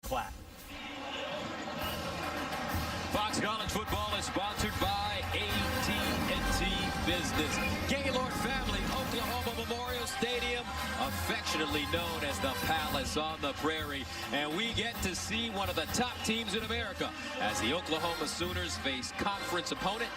Platt. Fox College Football is sponsored by AT&T Business. Gaylord Family, Oklahoma Memorial Stadium, affectionately known as the Palace on the Prairie. And we get to see one of the top teams in America as the Oklahoma Sooners face conference opponent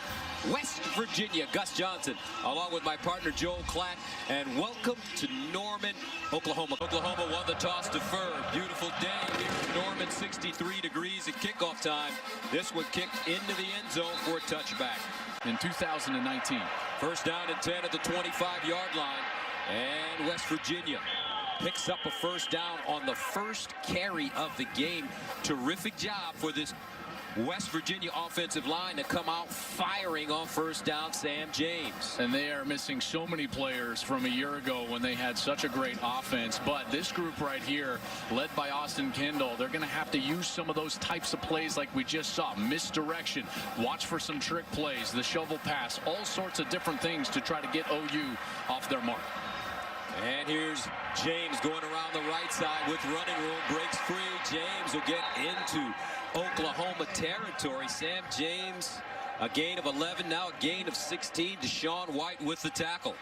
West Virginia. Gus Johnson, along with my partner Joel Klatt, and welcome to Norman, Oklahoma. Oklahoma won the toss, deferred. Beautiful day here in Norman, 63 degrees at kickoff time. This one kicked into the end zone for a touchback. In 2019. First down and 10 at the 25-yard line, and West Virginia picks up a first down on the first carry of the game. Terrific job for this West Virginia offensive line to come out firing on first down. Sam James. And they are missing so many players from a year ago when they had such a great offense. But this group right here, led by Austin Kendall, they're going to have to use some of those types of plays like we just saw. Misdirection, watch for some trick plays, the shovel pass, all sorts of different things to try to get OU off their mark. And here's James going around the right side with running room, breaks free. James will get into Oklahoma territory. Sam James, a gain of 11, now a gain of 16. Deshaun White with the tackle.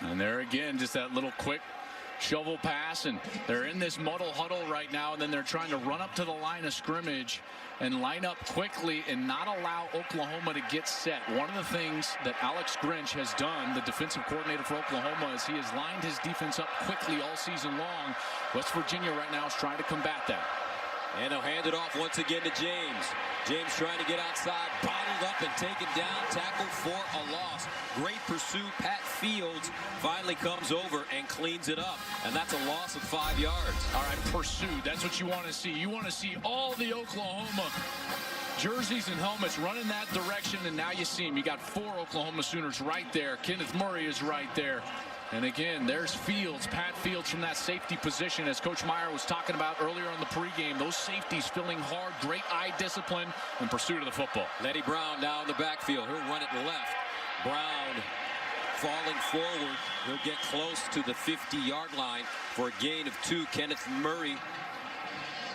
And there again, just that little quick shovel pass, and they're in this muddle huddle right now, and then they're trying to run up to the line of scrimmage and line up quickly and not allow Oklahoma to get set. One of the things that Alex Grinch has done, the defensive coordinator for Oklahoma, is he has lined his defense up quickly all season long. West Virginia right now is trying to combat that. And they'll hand it off once again to James. James trying to get outside, bottled up and taken down, tackled for a loss. Great pursuit. Pat Fields finally comes over and cleans it up. And that's a loss of 5 yards. All right, pursuit. That's what you want to see. You want to see all the Oklahoma jerseys and helmets running that direction, and now you see them. You got 4 Oklahoma Sooners right there. Kenneth Murray is right there. And again, there's Fields, Pat Fields from that safety position, as Coach Meyer was talking about earlier on the pregame. Those safeties filling hard, great eye discipline in pursuit of the football. Letty Brown down the backfield. He'll run it left. Brown falling forward. He'll get close to the 50-yard line for a gain of 2. Kenneth Murray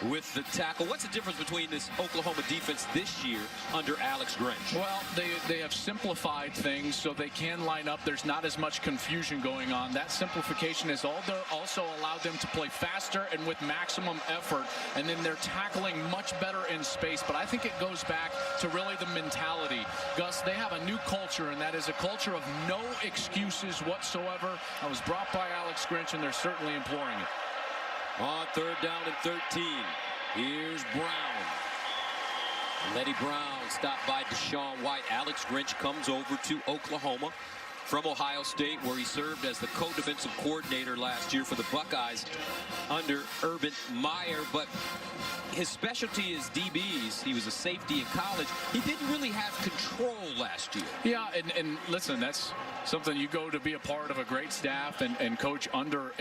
with the tackle. What's the difference between this Oklahoma defense this year under Alex Grinch? Well, they have simplified things so they can line up. There's not as much confusion going on. That simplification has also allowed them to play faster and with maximum effort, and then they're tackling much better in space. But I think it goes back to really the mentality. Gus, they have a new culture, and that is a culture of no excuses whatsoever. That was brought by Alex Grinch, and they're certainly employing it. On third down and 13, here's Brown. Letty Brown stopped by Deshaun White. Alex Grinch comes over to Oklahoma from Ohio State, where he served as the co-defensive coordinator last year for the Buckeyes under Urban Meyer. But his specialty is DBs. He was a safety in college. He didn't really have control last year. Yeah, and listen, that's something you go to be a part of a great staff and coach under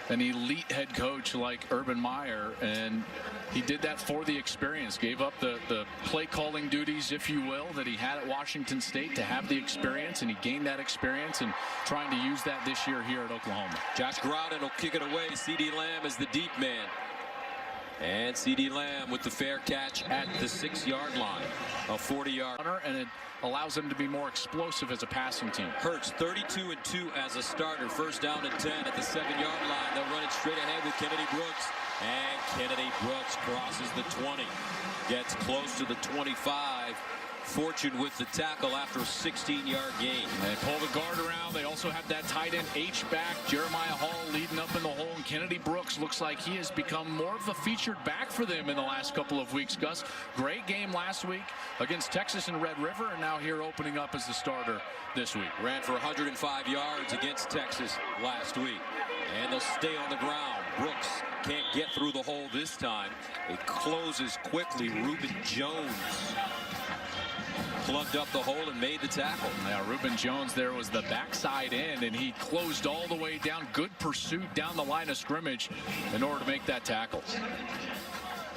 an elite head coach like Urban Meyer, and he did that for the experience. Gave up the play calling duties, if you will, that he had at Washington State to have the experience, and he gained that experience and trying to use that this year here at Oklahoma. Josh Groudon will kick it away. C.D. Lamb is the deep man. And C.D. Lamb with the fair catch at the 6-yard line. A 40-yard. And it allows them to be more explosive as a passing team. Hurts 32-2 as a starter. First down and 10 at the 7-yard line. They'll run it straight ahead with Kennedy Brooks. And Kennedy Brooks crosses the 20. Gets close to the 25. Fortune with the tackle after a 16-yard gain. They pull the guard around. They also have that tight end H-back, Jeremiah Hall, leading up in the hole. And Kennedy Brooks looks like he has become more of a featured back for them in the last couple of weeks, Gus. Great game last week against Texas and Red River, and now here opening up as the starter this week. Ran for 105 yards against Texas last week. And they'll stay on the ground. Brooks can't get through the hole this time. It closes quickly. Reuben Jones plugged up the hole and made the tackle. Now Reuben Jones there was the backside end, and he closed all the way down. Good pursuit down the line of scrimmage in order to make that tackle.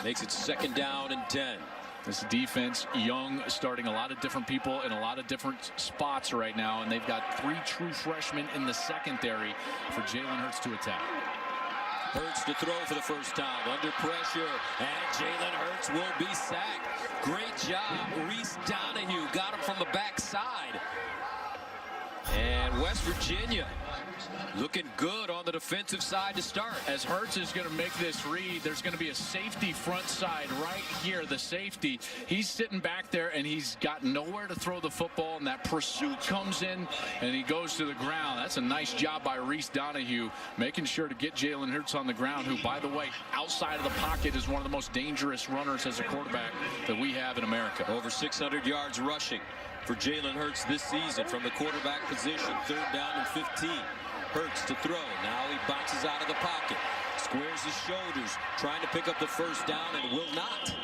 Makes it second down and 10. This defense, young, starting a lot of different people in a lot of different spots right now, and they've got 3 true freshmen in the secondary for Jalen Hurts to attack. Hurts to throw for the first time. Under pressure. And Jalen Hurts will be sacked. Great job. Reese Donahue got him from the backside. And West Virginia looking good on the defensive side to start. As Hurts is going to make this read, there's going to be a safety front side right here. The safety, he's sitting back there and he's got nowhere to throw the football, and that pursuit comes in and he goes to the ground. That's a nice job by Reese Donahue, making sure to get Jalen Hurts on the ground, who, by the way, outside of the pocket is one of the most dangerous runners as a quarterback that we have in America. Over 600 yards rushing for Jalen Hurts this season from the quarterback position. 3rd down and 15. Hurts to throw. Now he bounces out of the pocket. Squares his shoulders. Trying to pick up the 1st down and will not.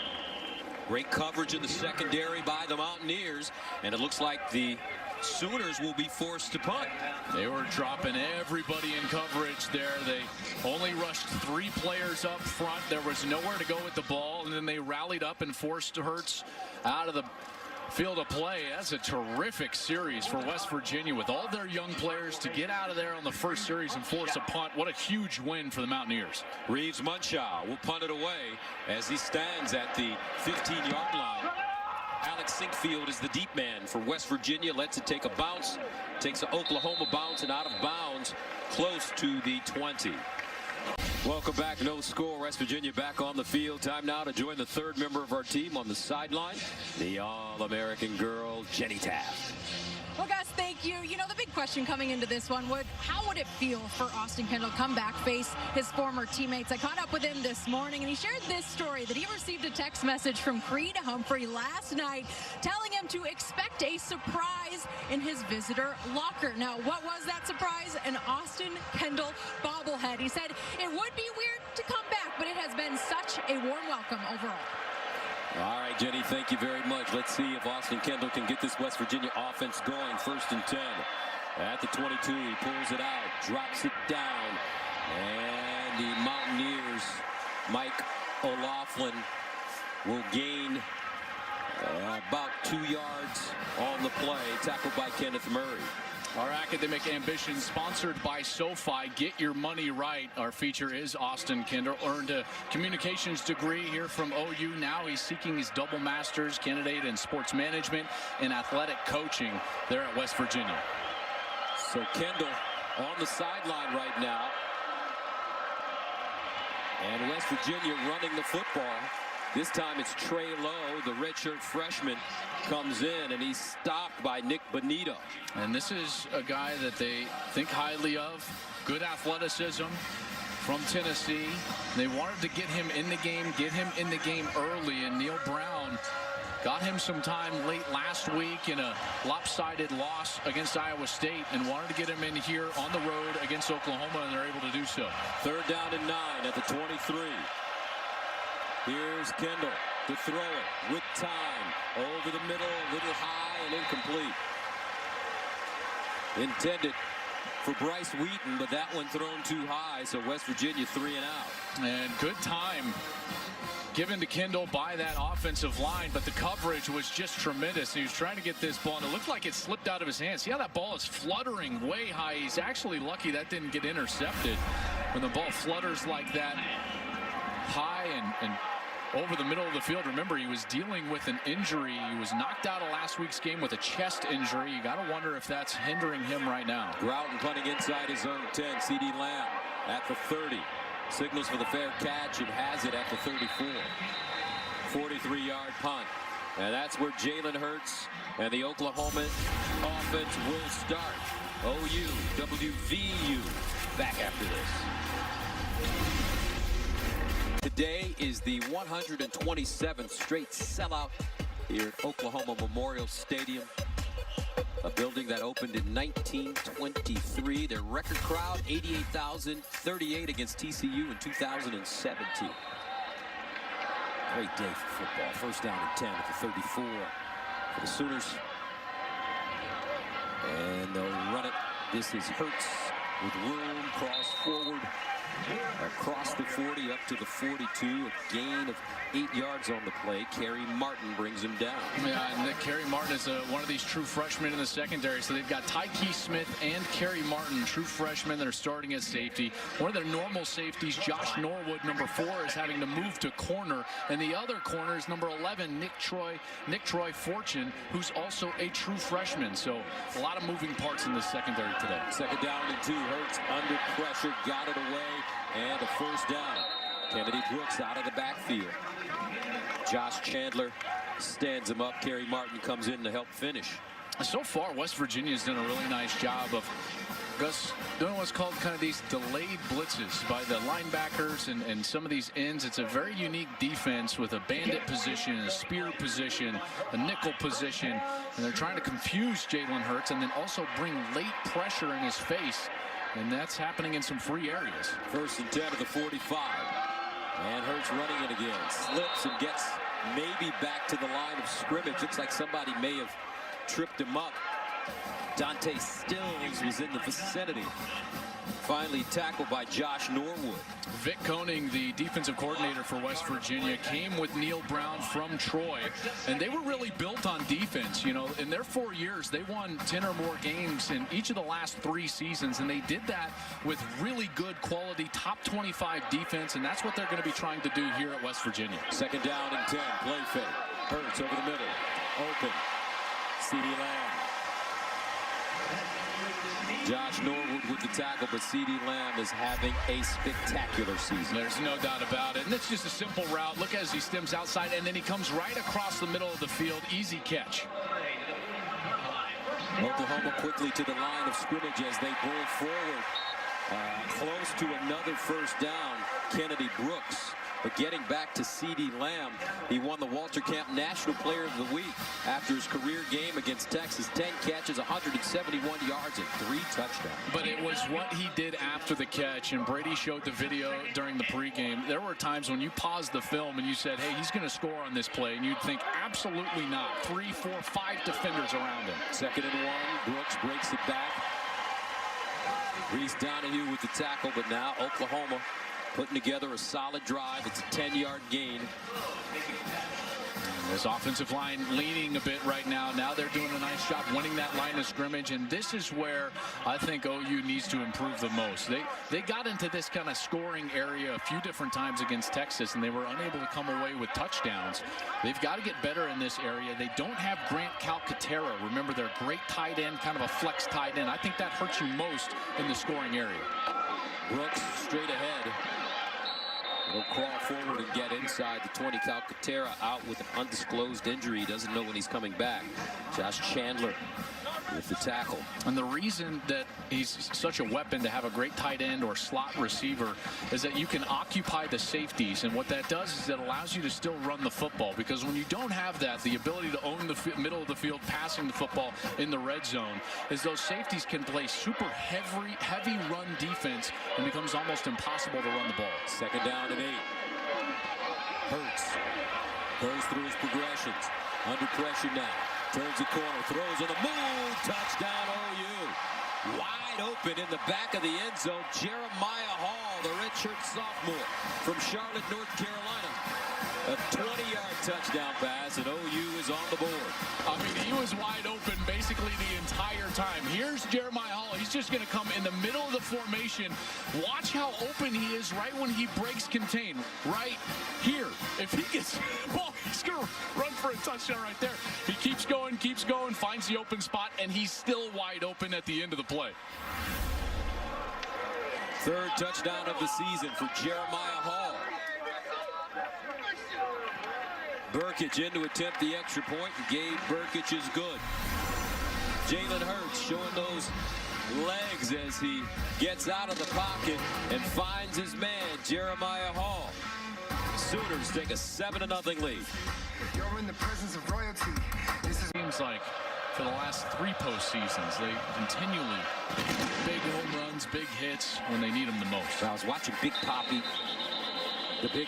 Great coverage in the secondary by the Mountaineers. And it looks like the Sooners will be forced to punt. They were dropping everybody in coverage there. They only rushed 3 players up front. There was nowhere to go with the ball. And then they rallied up and forced Hurts out of the field of play. That's a terrific series for West Virginia with all their young players to get out of there on the first series and force a punt. What a huge win for the Mountaineers. Reeves Munshaw will punt it away as he stands at the 15-yard line. Alex Sinkfield is the deep man for West Virginia. Lets it take a bounce. Takes an Oklahoma bounce and out of bounds close to the 20. Welcome back. No score. West Virginia back on the field. Time now to join the 3rd member of our team on the sideline, the All-American girl, Jenny Taft. Well, guys, thank you. You know, the big question coming into this one how would it feel for Austin Kendall come back, face his former teammates? I caught up with him this morning, and he shared this story that he received a text message from Creed Humphrey last night telling him to expect a surprise in his visitor locker. Now, what was that surprise? An Austin Kendall bobblehead. He said it would be weird to come back, but it has been such a warm welcome overall. All right, Jenny, thank you very much. Let's see if Austin Kendall can get this West Virginia offense going. 1st and 10. At the 22, he pulls it out, drops it down. And the Mountaineers, Mike O'Laughlin, will gain about 2 yards on the play. Tackled by Kenneth Murray. Our academic ambition, sponsored by SoFi. Get your money right. Our feature is Austin Kendall. Earned a communications degree here from OU. Now he's seeking his double master's, candidate in sports management and athletic coaching there at West Virginia. So Kendall on the sideline right now. And West Virginia running the football. This time it's Trey Lowe, the redshirt freshman, comes in, and he's stopped by Nick Bonito. And this is a guy that they think highly of. Good athleticism from Tennessee. They wanted to get him in the game early, and Neil Brown got him some time late last week in a lopsided loss against Iowa State, and wanted to get him in here on the road against Oklahoma, and they're able to do so. 3rd down and 9 at the 23. Here's Kendall to throw it with time. Over the middle, a little high and incomplete. Intended for Bryce Wheaton, but that one thrown too high, so West Virginia 3 and out. And good time given to Kendall by that offensive line, but the coverage was just tremendous. He was trying to get this ball, and it looked like it slipped out of his hands. See how that ball is fluttering way high? He's actually lucky that didn't get intercepted. When the ball flutters like that high and over the middle of the field. Remember, he was dealing with an injury. He was knocked out of last week's game with a chest injury. You got to wonder if that's hindering him right now. Grouton punting inside his own 10. C.D. Lamb at the 30. Signals for the fair catch and has it at the 34. 43-yard punt. And that's where Jalen Hurts and the Oklahoma offense will start. OU, WVU, back after this. Today is the 127th straight sellout here at Oklahoma Memorial Stadium, a building that opened in 1923. Their record crowd, 88,038 against TCU in 2017. Great day for football. 1st down and 10 at the 34 for the Sooners. And they'll run it. This is Hurts with room, cross forward. Across the 40 up to the 42. A gain of 8 yards on the play. Kerry Martin brings him down. Yeah, and Kerry Martin is one of these true freshmen in the secondary. So they've got Tyke Smith and Kerry Martin, true freshmen that are starting at safety. One of their normal safeties, Josh Norwood, number 4, is having to move to corner. And the other corner is number 11, Nick Troy Fortune, who's also a true freshman. So a lot of moving parts in the secondary today. Second down and 2. Hurts under pressure, got it away, and a first down. Kennedy Brooks out of the backfield. Josh Chandler stands him up. Kerry Martin comes in to help finish. So far, West Virginia's done a really nice job of doing what's called kind of these delayed blitzes by the linebackers and some of these ends. It's a very unique defense with a bandit position, a spear position, a nickel position, and they're trying to confuse Jalen Hurts and then also bring late pressure in his face, and that's happening in some free areas. 1st and 10 to the 45. And Hurts running it again. Slips and gets maybe back to the line of scrimmage. Looks like somebody may have tripped him up. Dante Stills was in the vicinity. Finally tackled by Josh Norwood. Vic Koenig, the defensive coordinator for West Virginia, came with Neil Brown from Troy, and they were really built on defense. You know, in their 4 years, they won 10 or more games in each of the last 3 seasons, and they did that with really good quality, top 25 defense, and that's what they're going to be trying to do here at West Virginia. 2nd down and 10. Play fake. Hurts over the middle. Open. CeeDee Lamb. Josh Norwood with the tackle, but CeeDee Lamb is having a spectacular season. There's no doubt about it. And it's just a simple route. Look as he stems outside, and then he comes right across the middle of the field. Easy catch. Oklahoma quickly to the line of scrimmage as they roll forward. Close to another first down. Kennedy Brooks. But getting back to CeeDee Lamb, he won the Walter Camp National Player of the Week after his career game against Texas. 10 catches, 171 yards, and 3 touchdowns. But it was what he did after the catch, and Brady showed the video during the pregame. There were times when you paused the film and you said, hey, he's going to score on this play, and you'd think, absolutely not. 3, 4, 5 defenders around him. 2nd and 1. Brooks breaks it back. Reese Donahue with the tackle, but now Oklahoma putting together a solid drive. It's a 10-yard gain. This offensive line leaning a bit right now. Now they're doing a nice job winning that line of scrimmage, and this is where I think OU needs to improve the most. They got into this kind of scoring area a few different times against Texas, and they were unable to come away with touchdowns. They've got to get better in this area. They don't have Grant Calcaterra. Remember, they're a great tight end, kind of a flex tight end. I think that hurts you most in the scoring area. Brooks straight ahead. He'll crawl forward and get inside the 20. Calcaterra out with an undisclosed injury. He doesn't know when he's coming back. Josh Chandler with the tackle. And the reason that he's such a weapon to have a great tight end or slot receiver is that you can occupy the safeties. And what that does is it allows you to still run the football, because when you don't have that, the ability to own the middle of the field passing the football in the red zone, is those safeties can play super heavy run defense, and becomes almost impossible to run the ball. 2nd down and 8. Hurts goes through his progressions. Under pressure now. Turns the corner, throws on the move, touchdown OU. Wide open in the back of the end zone. Jeremiah Hall, the redshirt sophomore from Charlotte, North Carolina. A 20-yard touchdown pass, and OU is on the board. I mean, he was wide open basically the entire time. Here's Jeremiah Hall. He's just going to come in the middle of the formation. Watch how open he is right when he breaks contain. Right here. If he gets the ball, he's going to run for a touchdown right there. He keeps going, finds the open spot, and he's still wide open at the end of the play. 3rd touchdown of the season for Jeremiah Hall. Burkich in to attempt the extra point, and Gabe Burkich is good. Jalen Hurts showing those legs as he gets out of the pocket and finds his man, Jeremiah Hall. Sooners take a 7-0 lead. You're in the presence of royalty. Seems like for the last 3 postseasons, they continually big home runs, big hits when they need them the most. I was watching Big Poppy.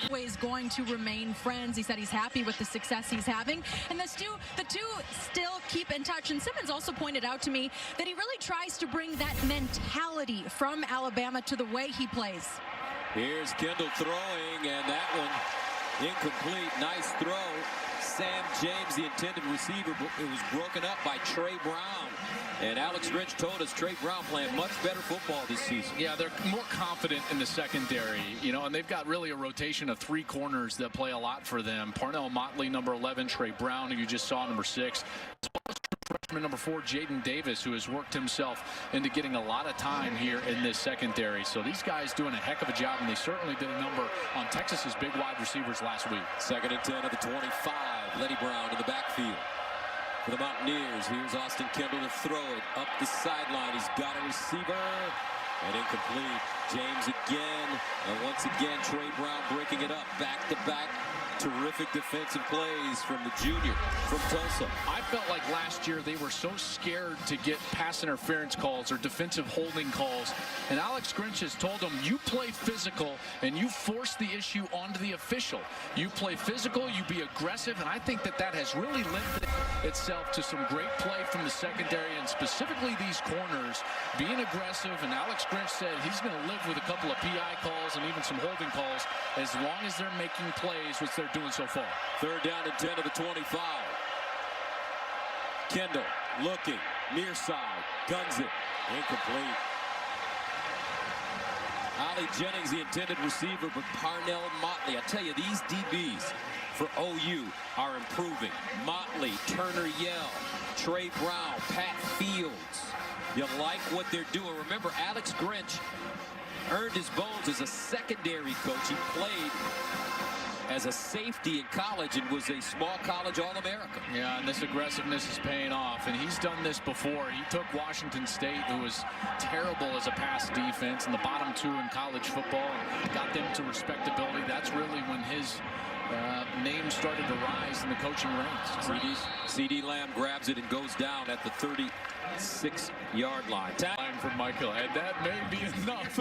Always going to remain friends. He said he's happy with the success he's having, and the two still keep in touch. And Simmons also pointed out to me that he really tries to bring that mentality from Alabama to the way he plays. Here's Kendall throwing, and that one incomplete. Nice throw. Sam James, the intended receiver, it was broken up by Trey Brown. And Alex Grinch told us Trey Brown playing much better football this season. Yeah, they're more confident in the secondary, and they've got really a rotation of 3 corners that play a lot for them. Parnell Motley, number 11, Trey Brown, who you just saw, number 6. Freshman number 4, Jaden Davis, who has worked himself into getting a lot of time here in this secondary. So these guys doing a heck of a job, and they certainly did a number on Texas's big wide receivers last week. 2nd and 10 at the 25. Letty Brown in the backfield. For the Mountaineers, here's Austin Kendall to throw it up the sideline. He's got a receiver, and incomplete. James again, and once again, Trey Brown breaking it up, back-to-back. Terrific defensive plays from the junior from Tulsa. I felt like last year they were so scared to get pass interference calls or defensive holding calls. And Alex Grinch has told them, you play physical and you force the issue onto the official. You play physical, you be aggressive, and I think that has really lended itself to some great play from the secondary, and specifically these corners being aggressive. And Alex Grinch said he's going to live with a couple of PI calls and even some holding calls as long as they're making plays, which they're doing so far. 3rd down and 10 of the 25. Kendall looking near side, guns it, incomplete. Ollie Jennings, the intended receiver, but Parnell Motley. I tell you, these DBs for OU are improving. Motley, Turner Yell, Trey Brown, Pat Fields. You like what they're doing. Remember, Alex Grinch earned his bones as a secondary coach. He played as a safety in college and was a small college All-American. Yeah, and this aggressiveness is paying off, and he's done this before. He took Washington State, who was terrible as a pass defense, and the bottom 2 in college football, and got them to respectability. That's really when his name started to rise in the coaching ranks. CD Lamb grabs it and goes down at the 36-yard line. Line from Michael, and that may be enough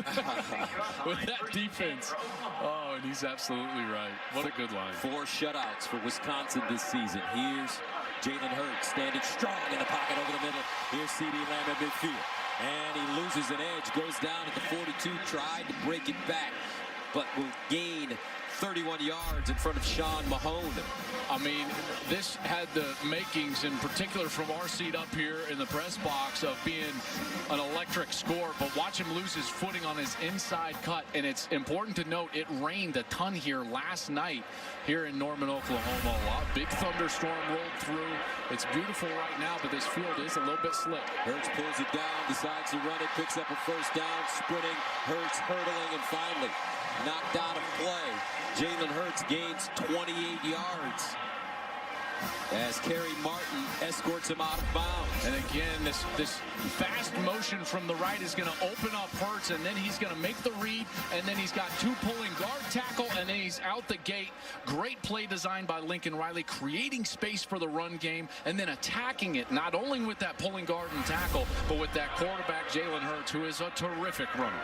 with that defense. Oh, and he's absolutely right. What a good line. 4 shutouts for Wisconsin this season. Here's Jalen Hurts standing strong in the pocket over the middle. Here's CD Lamb at midfield, and he loses an edge, goes down at the 42, tried to break it back, but will gain 31 yards in front of Sean Mahone. I mean, this had the makings, in particular from our seat up here in the press box, of being an electric score, but watch him lose his footing on his inside cut. And it's important to note it rained a ton here last night here in Norman, Oklahoma. A big thunderstorm rolled through. It's beautiful right now, but this field is a little bit slick. Hurts pulls it down, decides to run it, picks up a 1st down, sprinting, Hurts hurdling, and finally knocked out of play. Jalen Hurts gains 28 yards as Kerry Martin escorts him out of bounds. And again, this fast motion from the right is going to open up Hurts, and then he's going to make the read, and then he's got 2 pulling guard tackle, and then he's out the gate. Great play design by Lincoln Riley, creating space for the run game, and then attacking it, not only with that pulling guard and tackle, but with that quarterback, Jalen Hurts, who is a terrific runner.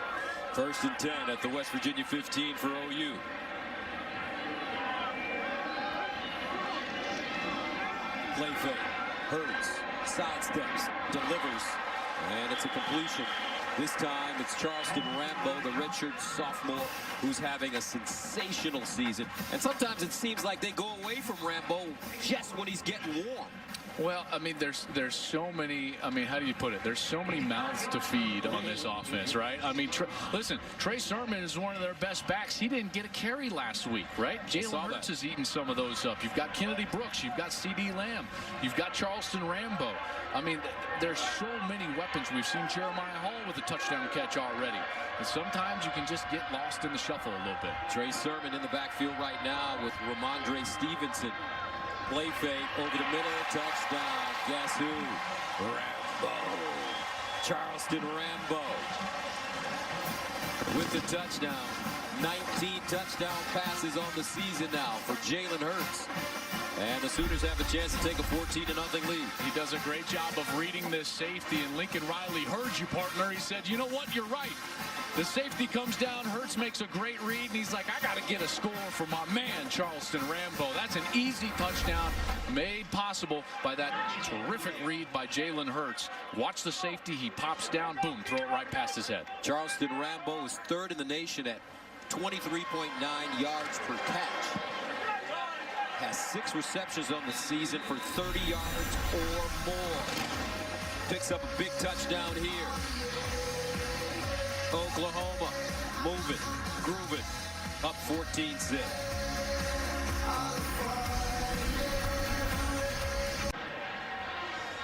1st and 10 at the West Virginia 15 for OU. Play fake. Hurts sidesteps, delivers, and it's a completion. This time it's Charleston Rambo, the redshirt sophomore, who's having a sensational season. And sometimes it seems like they go away from Rambo just when he's getting warm. Well, I mean, there's so many, I mean, how do you put it? There's so many mouths to feed on this offense, right? I mean, listen, Trey Sermon is one of their best backs. He didn't get a carry last week, right? Jalen Hurts has eaten some of those up. You've got Kennedy Brooks. You've got CD Lamb. You've got Charleston Rambo. I mean, there's so many weapons. We've seen Jeremiah Hall with a touchdown catch already. And sometimes you can just get lost in the shuffle a little bit. Trey Sermon in the backfield right now with Ramondre Stevenson. Play fake over the middle, touchdown. Guess who? Rambo. Charleston Rambo with the touchdown. 19 touchdown passes on the season now for Jalen Hurts. And the Sooners have a chance to take a 14-0 lead. He does a great job of reading this safety, and Lincoln Riley heard you, partner. He said, you know what, you're right. The safety comes down, Hurts makes a great read, and he's like, I got to get a score for my man, Charleston Rambo. That's an easy touchdown made possible by that terrific read by Jalen Hurts. Watch the safety, he pops down, boom, throw it right past his head. Charleston Rambo is 3rd in the nation at 23.9 yards per catch. Has 6 receptions on the season for 30 yards or more. Picks up a big touchdown here. Oklahoma moving, grooving, up 14-6.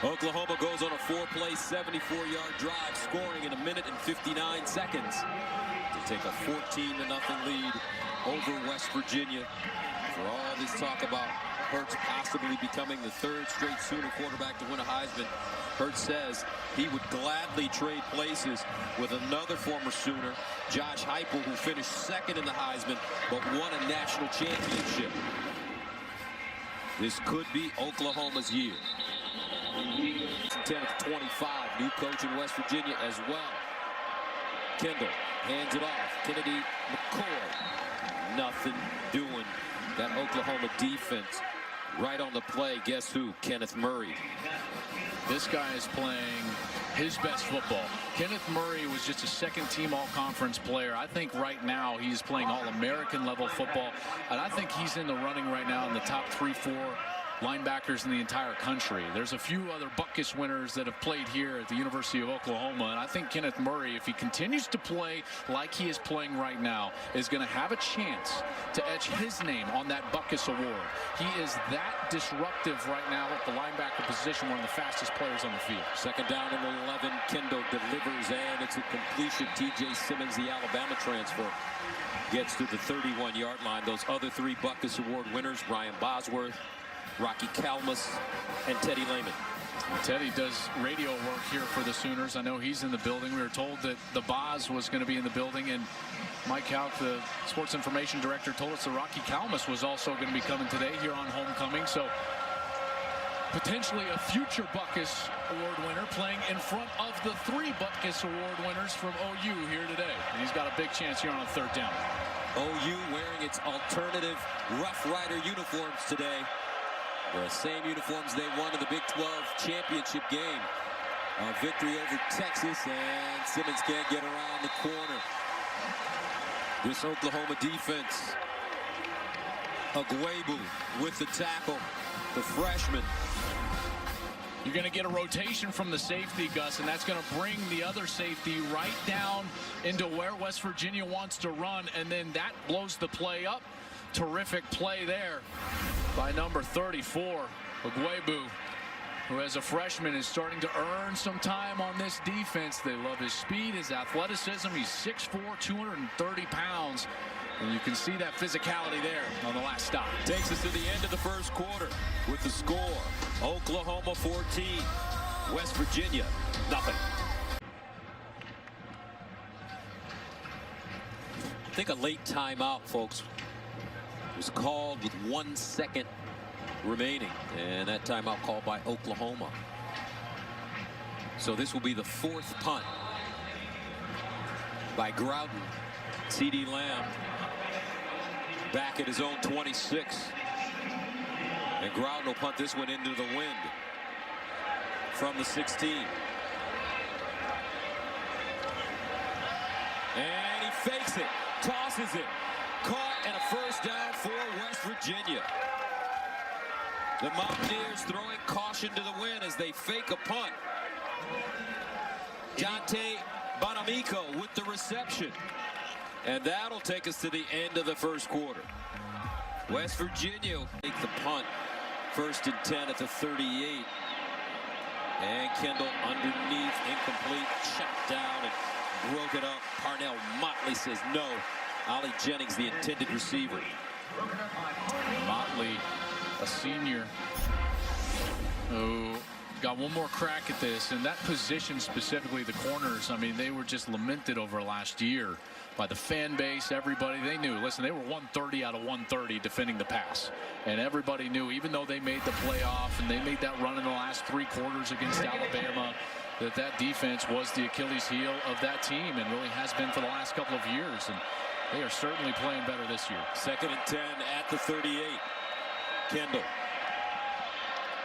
Oklahoma goes on a 4-play, 74-yard drive, scoring in 1 minute and 59 seconds to take a 14-0 lead over West Virginia. For all this talk about Hurts possibly becoming the 3rd straight Sooner quarterback to win a Heisman, Hurts says he would gladly trade places with another former Sooner, Josh Heupel, who finished 2nd in the Heisman but won a national championship. This could be Oklahoma's year. 10 of 25, new coach in West Virginia as well. Kendall hands it off. Kennedy McCoy, nothing doing. That Oklahoma defense right on the play. Guess who? Kenneth Murray. This guy is playing his best football. Kenneth Murray was just a 2nd-team all-conference player. I think right now he's playing all-American level football, and I think he's in the running right now in the top 3-4 linebackers in the entire country. There's a few other Butkus winners that have played here at the University of Oklahoma, and I think Kenneth Murray, if he continues to play like he is playing right now, is going to have a chance to etch his name on that Butkus award. He is that disruptive right now at the linebacker position, one of the fastest players on the field. 2nd down and 11. Kendall delivers, and it's a completion. T.J. Simmons, the Alabama transfer, gets to the 31-yard line. Those other 3 Butkus Award winners, Ryan Bosworth, Rocky Kalmus, and Teddy Lehman. Teddy does radio work here for the Sooners. I know he's in the building. We were told that the Boz was going to be in the building, and Mike Houck, the sports information director, told us that Rocky Kalmus was also going to be coming today here on homecoming. So potentially a future Butkus Award winner playing in front of the 3 Butkus Award winners from OU here today. And he's got a big chance here on 3rd down. OU wearing its alternative Rough Rider uniforms today. The same uniforms they won in the Big 12 championship game. A victory over Texas, and Simmons can't get around the corner. This Oklahoma defense. Agwebu with the tackle, the freshman. You're going to get a rotation from the safety, Gus, and that's going to bring the other safety right down into where West Virginia wants to run, and then that blows the play up. Terrific play there by number 34, Agwebu, who as a freshman is starting to earn some time on this defense. They love his speed, his athleticism. He's 6'4", 230 pounds. And you can see that physicality there on the last stop. Takes us to the end of the 1st quarter with the score. Oklahoma 14, West Virginia nothing. I think a late timeout, folks, was called with 1 second remaining, and that timeout called by Oklahoma. So this will be the 4th punt by Groudon. C.D. Lamb back at his own 26, and Groudon will punt this one into the wind from the 16. And he fakes it, tosses it, caught, and a 1st down for West Virginia. The Mountaineers throwing caution to the wind as they fake a punt. Dante Bonamico with the reception. And that'll take us to the end of the 1st quarter. West Virginia will take the punt. 1st and 10 at the 38. And Kendall underneath, incomplete, chopped down and broke it up. Parnell Motley says no. Ollie Jennings, the intended receiver. Motley, a senior, who got one more crack at this, and that position specifically, the corners, I mean, they were just lamented over last year by the fan base. Everybody, they knew, listen, they were 130 out of 130 defending the pass, and everybody knew, even though they made the playoff and they made that run in the last 3 quarters against Alabama, that defense was the Achilles heel of that team, and really has been for the last couple of years, and they are certainly playing better this year. 2nd and 10 at the 38. Kendall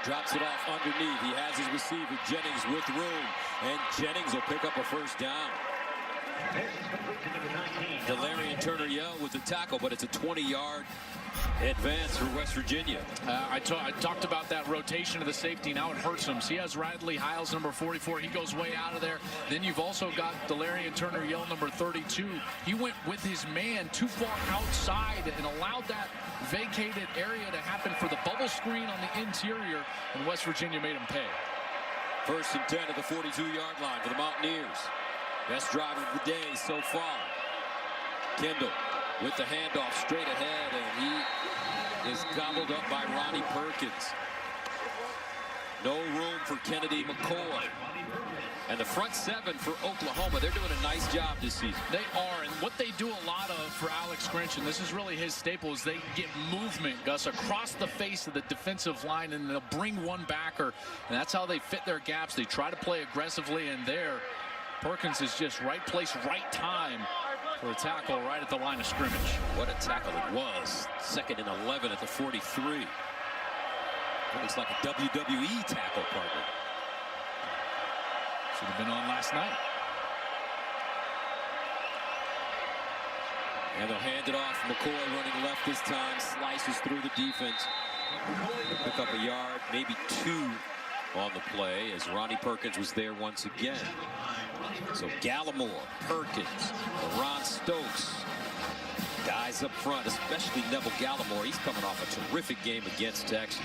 drops it off underneath. He has his receiver Jennings with room, and Jennings will pick up a 1st down. Delarian Turner-Yell with the tackle, but it's a 20-yard advance for West Virginia. I talked about that rotation of the safety. Now it hurts him. So he has Radley Hiles, number 44. He goes way out of there. Then you've also got Delarian Turner-Yell, number 32. He went with his man too far outside and allowed that vacated area to happen for the bubble screen on the interior, and West Virginia made him pay. 1st and 10 at the 42-yard line for the Mountaineers. Best drive of the day so far. Kendall with the handoff straight ahead, and he is gobbled up by Ronnie Perkins. No room for Kennedy McCoy. And the front seven for Oklahoma, they're doing a nice job this season. They are, and what they do a lot of for Alex Grinch, and this is really his staple, is they get movement, Gus, across the face of the defensive line, and they'll bring one backer, and that's how they fit their gaps. They try to play aggressively, and there, Perkins is just right place, right time for a tackle right at the line of scrimmage. What a tackle it was. 2nd and 11 at the 43. It looks like a WWE tackle, partner. Should have been on last night. And they'll hand it off. McCoy running left this time. Slices through the defense. Pick up a yard, maybe 2 on the play, as Ronnie Perkins was there once again. So Gallimore, Perkins, Ron Stokes, guys up front, especially Neville Gallimore. He's coming off a terrific game against Texas.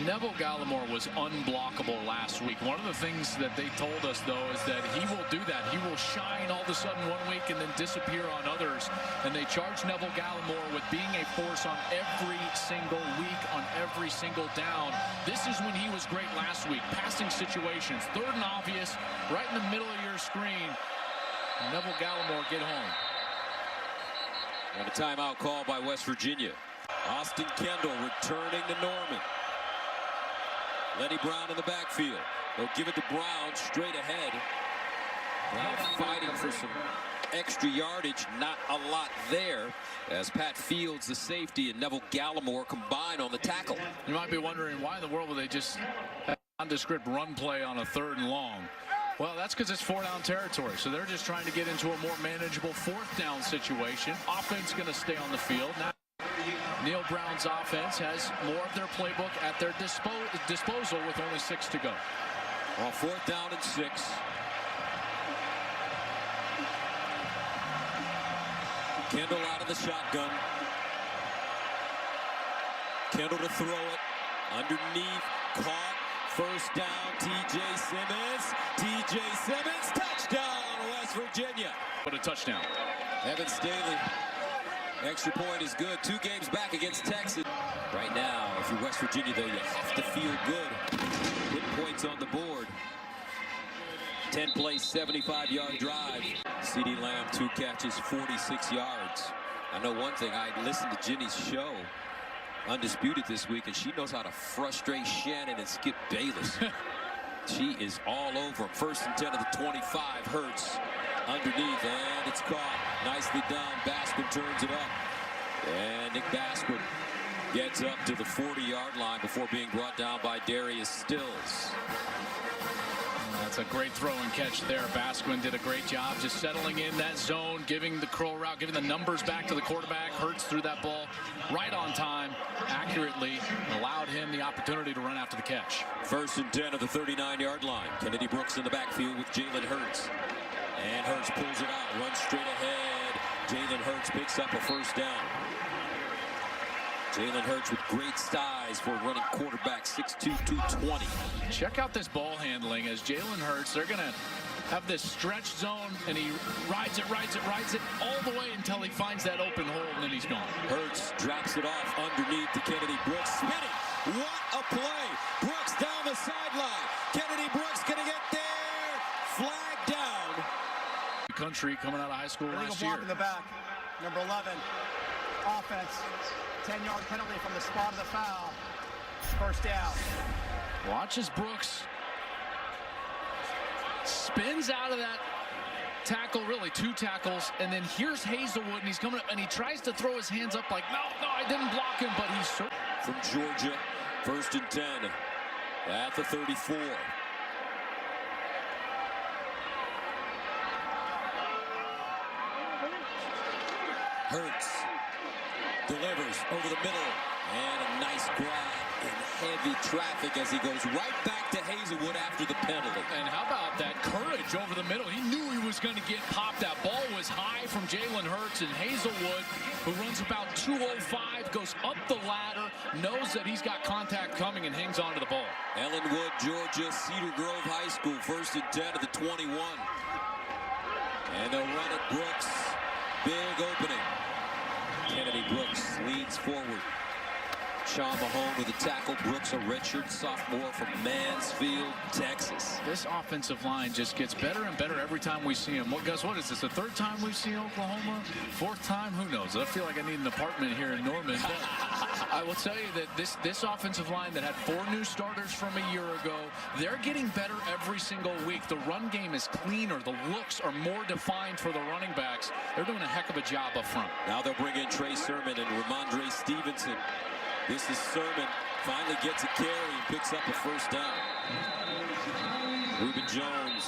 Neville Gallimore was unblockable last week. One of the things that they told us, though, is that he will do that. He will shine all of a sudden one week and then disappear on others. And they charge Neville Gallimore with being a force on every single week, on every single down. This is when he was great last week. Passing situations, 3rd and obvious, right in the middle of your screen. Neville Gallimore, get home. And a timeout call by West Virginia. Austin Kendall returning to Norman. Lenny Brown in the backfield. They'll give it to Brown straight ahead. Now fighting for some extra yardage. Not a lot there, as Pat Fields, the safety, and Neville Gallimore combine on the tackle. You might be wondering, why in the world would they just have a nondescript run play on a 3rd and long? Well, that's because it's 4-down territory, so they're just trying to get into a more manageable 4th down situation. Offense going to stay on the field. Now, Neil Brown's offense has more of their playbook at their disposal with only 6 to go. Well, 4th down and 6. Kendall out of the shotgun. Kendall to throw it. Underneath, caught. 1st down, T.J. Simmons. T.J. Simmons, touchdown, West Virginia. What a touchdown. Evan Staley, extra point is good. 2 games back against Texas. Right now, if you're West Virginia, though, you have to feel good. Put points on the board. 10-play, 75-yard drive. CeeDee Lamb, 2 catches, 46 yards. I know one thing, I listened to Jenny's show, Undisputed, this week, and she knows how to frustrate Shannon and Skip Bayless. She is all over him. 1st and 10 of the 25. Hurts underneath, and it's caught. Nicely done. Basquin turns it up. And Nick Basquin gets up to the 40-yard line before being brought down by Darius Stills. That's a great throw and catch there. Basquin did a great job just settling in that zone, giving the curl route, giving the numbers back to the quarterback. Hurts threw that ball right on time, accurately, allowed him the opportunity to run after the catch. 1st and 10 of the 39-yard line. Kennedy Brooks in the backfield with Jalen Hurts. And Hurts pulls it out, runs straight ahead. Jalen Hurts picks up a 1st down. Jalen Hurts with great size for a running quarterback, 6'2", 220. Check out this ball handling as Jalen Hurts. They're going to have this stretch zone, and he rides it all the way until he finds that open hole, and then he's gone. Hurts drops it off underneath to Kennedy Brooks. Spinning. What a play. Brooks down the sideline. Kennedy Brooks going to get there. Flag down. Country coming out of high school last year. Block in the back. Number 11. Offense. 10-yard penalty from the spot of the foul. 1st down. Watch as Brooks spins out of that tackle, really 2 tackles, and then here's Hazelwood, and he's coming up, and he tries to throw his hands up like, no, I didn't block him, but he's so. From Georgia, 1st and 10 at the 34. Hurts delivers over the middle, and a nice grab in heavy traffic as he goes right back to Hazelwood after the penalty. And how about that courage over the middle? He knew he was going to get popped. That ball was high from Jalen Hurts, and Hazelwood, who runs about 205, goes up the ladder, knows that he's got contact coming, and hangs on to the ball. Ellenwood, Georgia, Cedar Grove High School, 1st and 10 of the 21. And they'll run at Brooks. Big opening. Kennedy Brooks leads forward. Sean Mahone with a tackle. Brooks, a redshirt sophomore from Mansfield, Texas. This offensive line just gets better and better every time we see him. Well, guys, what is this, the 3rd time we've seen Oklahoma? 4th time? Who knows? I feel like I need an apartment here in Norman. But I will tell you that this offensive line that had 4 new starters from a year ago, they're getting better every single week. The run game is cleaner. The looks are more defined for the running backs. They're doing a heck of a job up front. Now they'll bring in Trey Sermon and Ramondre Stevenson. This is Sermon, finally gets a carry and picks up a 1st down. Reuben Jones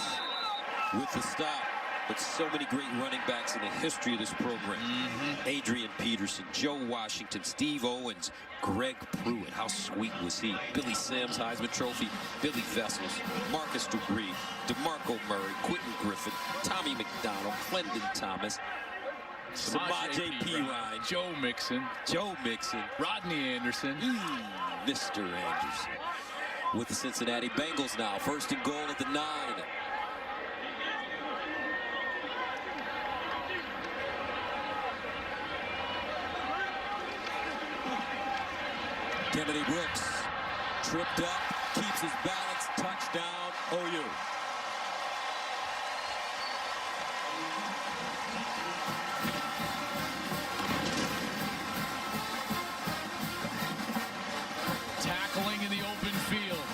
with the stop. But so many great running backs in the history of this program. Adrian Peterson, Joe Washington, Steve Owens, Greg Pruitt. How sweet was he? Billy Sims, Heisman Trophy, Billy Vessels, Marcus Dupree, DeMarco Murray, Quentin Griffin, Tommy McDonald, Clendon Thomas, Samaje Perine, Joe Mixon, Rodney Anderson, Mr. Anderson. With the Cincinnati Bengals now, 1st and goal at the 9. Kennedy Brooks tripped up, keeps his balance, touchdown, OU. Tackling in the open field.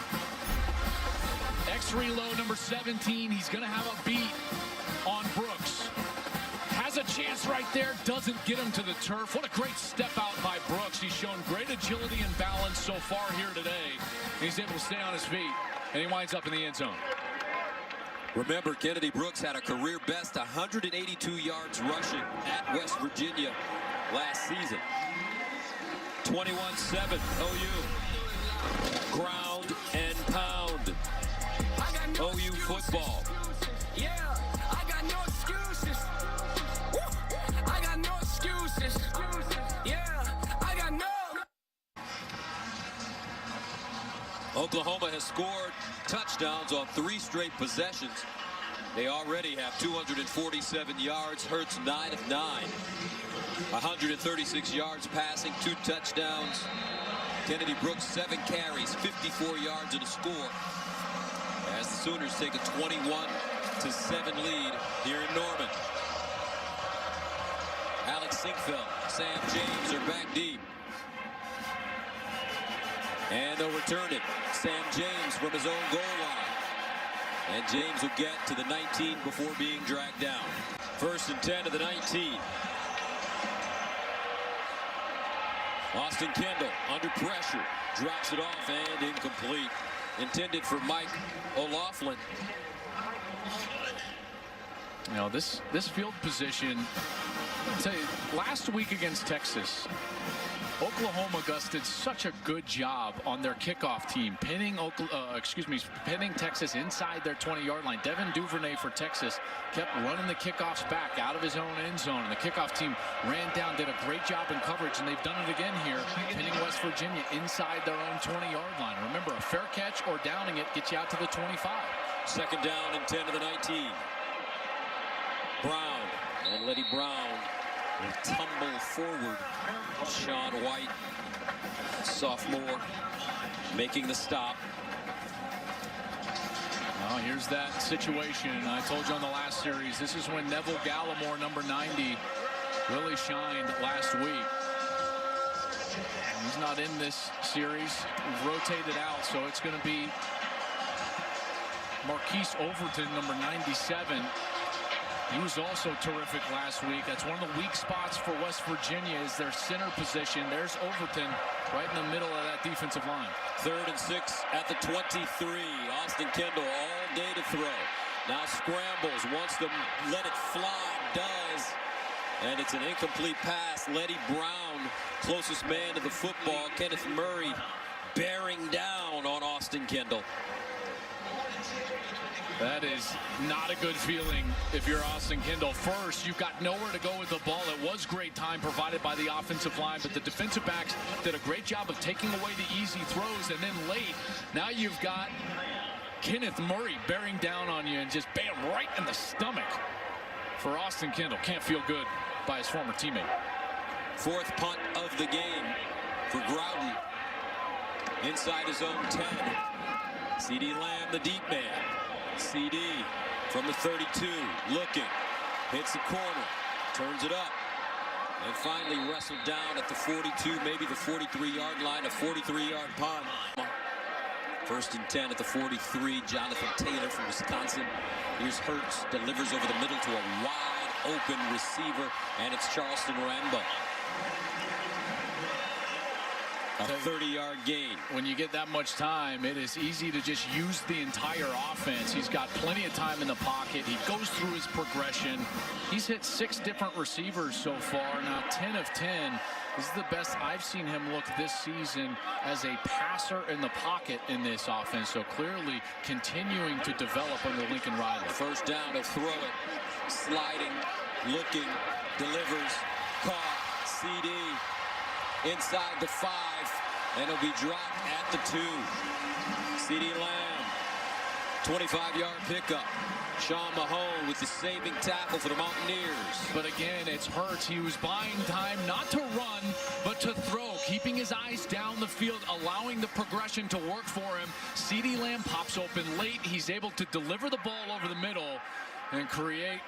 X-reload number 17. He's going to have a beat on Brooks. Has a chance right there, doesn't get him to the turf. What a great step out by Brooks. He's shown great agility and balance so far here today. He's able to stay on his feet, and he winds up in the end zone. Remember, Kennedy Brooks had a career best 182 yards rushing at West Virginia last season. 21-7 OU. Ground and pound. OU football. Yeah, I got no excuses. I got no excuses. Yeah, I got no. Oklahoma has scored touchdowns on 3 straight possessions. They already have 247 yards. Hurts 9 of 9. 136 yards passing, 2 touchdowns. Kennedy Brooks 7 carries, 54 yards and a score. As the Sooners take a 21-7 lead here in Norman. Alex Sinkfeld, Sam James are back deep. And they'll return it. Sam James from his own goal line. And James will get to the 19 before being dragged down. 1st and 10 of the 19. Austin Kendall under pressure. Drops it off and incomplete. Intended for Mike O'Laughlin. You know, this field position, I'll tell you, last week against Texas, Oklahoma, Gus, did such a good job on their kickoff team, pinning Texas inside their 20-yard line. Devin Duvernay for Texas kept running the kickoffs back out of his own end zone, and the kickoff team ran down, did a great job in coverage, and they've done it again here, pinning West Virginia inside their own 20-yard line. Remember, a fair catch or downing it gets you out to the 25. 2nd down and 10 of the 19. Brown, and Letty Brown will tumble forward. Sean White, sophomore, making the stop. Well, here's that situation. I told you on the last series, this is when Neville Gallimore, number 90, really shined last week. He's not in this series. We've rotated out, so it's going to be Marquise Overton, number 97. He was also terrific last week. That's one of the weak spots for West Virginia is their center position. There's Overton right in the middle of that defensive line. 3rd and 6 at the 23. Austin Kendall all day to throw. Now scrambles, wants to let it fly, does. And it's an incomplete pass. Letty Brown, closest man to the football. Kenneth Murray bearing down on Austin Kendall. That is not a good feeling if you're Austin Kendall. First, you've got nowhere to go with the ball. It was great time provided by the offensive line, but the defensive backs did a great job of taking away the easy throws. And then late, now you've got Kenneth Murray bearing down on you and just bam, right in the stomach for Austin Kendall. Can't feel good by his former teammate. Fourth punt of the game for Groudon. Inside his own 10. C.D. Lamb, the deep man. C.D. from the 32, looking, hits the corner, turns it up, and finally wrestled down at the 42, maybe the 43-yard line, a 43-yard punt. First and 10 at the 43, Jonathan Taylor from Wisconsin. Here's Hurts, delivers over the middle to a wide open receiver, and it's Charleston Rambo. A 30-yard gain. When you get that much time, it is easy to just use the entire offense. He's got plenty of time in the pocket. He goes through his progression. He's hit 6 different receivers so far. Now 10 of 10. This is the best I've seen him look this season as a passer in the pocket in this offense. So clearly continuing to develop under Lincoln Riley. First down, to throw it. Sliding, looking, delivers, caught, CD. Inside the 5, and it'll be dropped at the 2. C.D. Lamb, 25-yard pickup. Sean Mahone with the saving tackle for the Mountaineers. But again, it's Hurts. He was buying time not to run, but to throw, keeping his eyes down the field, allowing the progression to work for him. C.D. Lamb pops open late. He's able to deliver the ball over the middle and create